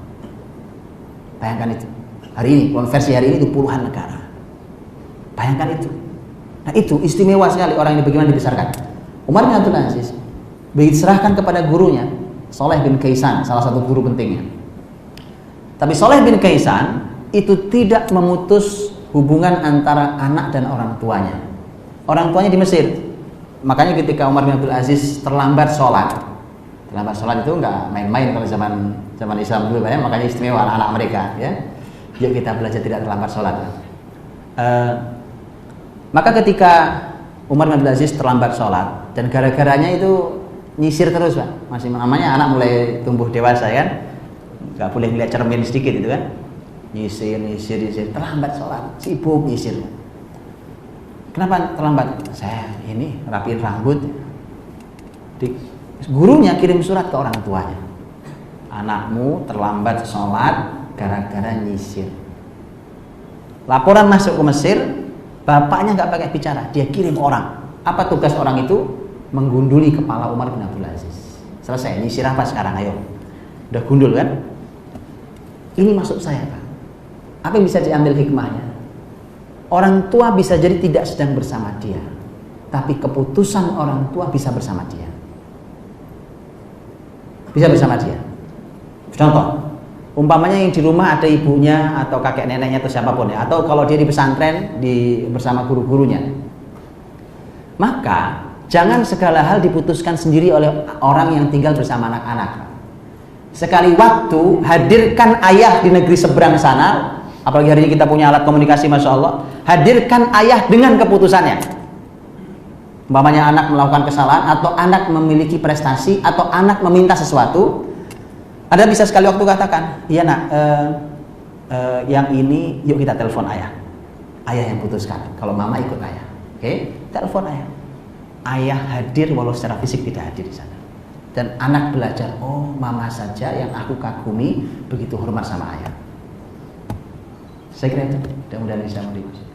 Bayangkan itu. Hari ini, konversi hari ini itu puluhan negara. Bayangkan itu. Nah itu istimewa sekali orang ini bagaimana dibesarkan. Umar bin Abdul Aziz begitu diserahkan kepada gurunya, Saleh bin Kaisan, salah satu guru pentingnya. Tapi Saleh bin Kaisan itu tidak memutus hubungan antara anak dan orang tuanya. Orang tuanya di Mesir. Makanya ketika Umar bin Abdul Aziz terlambat sholat itu nggak main-main kalau zaman Islam dulu, ya. Makanya istimewa anak-anak mereka, ya. Yuk kita belajar tidak terlambat sholat. Maka ketika Umar bin Abdul Aziz terlambat sholat dan gara-garanya itu nyisir terus, Pak. Masih namanya anak mulai tumbuh dewasa kan, nggak boleh ngeliat cermin sedikit itu kan. Nyisir, terlambat sholat, sibuk nyisir. Kenapa terlambat? Saya ini rapiin rambut. Gurunya kirim surat ke orang tuanya. Anakmu terlambat sholat gara-gara nyisir. Laporan masuk ke Mesir, bapaknya nggak pakai bicara, dia kirim orang. Apa tugas orang itu? Menggunduli kepala Umar bin Abdul Aziz. Selesai, nyisir apa sekarang? Ayo. Udah gundul kan? Ini maksud saya, Pak. Apa yang bisa diambil hikmahnya? Orang tua bisa jadi tidak sedang bersama dia, tapi keputusan orang tua bisa bersama dia. Bisa bersama dia. Contoh, umpamanya yang di rumah ada ibunya atau kakek neneknya atau siapapun ya, atau kalau dia di pesantren bersama guru-gurunya. Maka jangan segala hal diputuskan sendiri oleh orang yang tinggal bersama anak-anak. Sekali waktu hadirkan ayah di negeri seberang sana. Apalagi hari ini kita punya alat komunikasi, Masya Allah. Hadirkan ayah dengan keputusannya. Umpamanya anak melakukan kesalahan, atau anak memiliki prestasi, atau anak meminta sesuatu, Anda bisa sekali waktu katakan, iya nak, yang ini yuk kita telepon ayah. Ayah yang putuskan, kalau mama ikut ayah. Oke, telepon ayah. Ayah hadir walau secara fisik tidak hadir di sana. Dan anak belajar, oh mama saja yang aku kagumi begitu hormat sama ayah. Saya kira itu, mudah-mudahan bisa mendukung.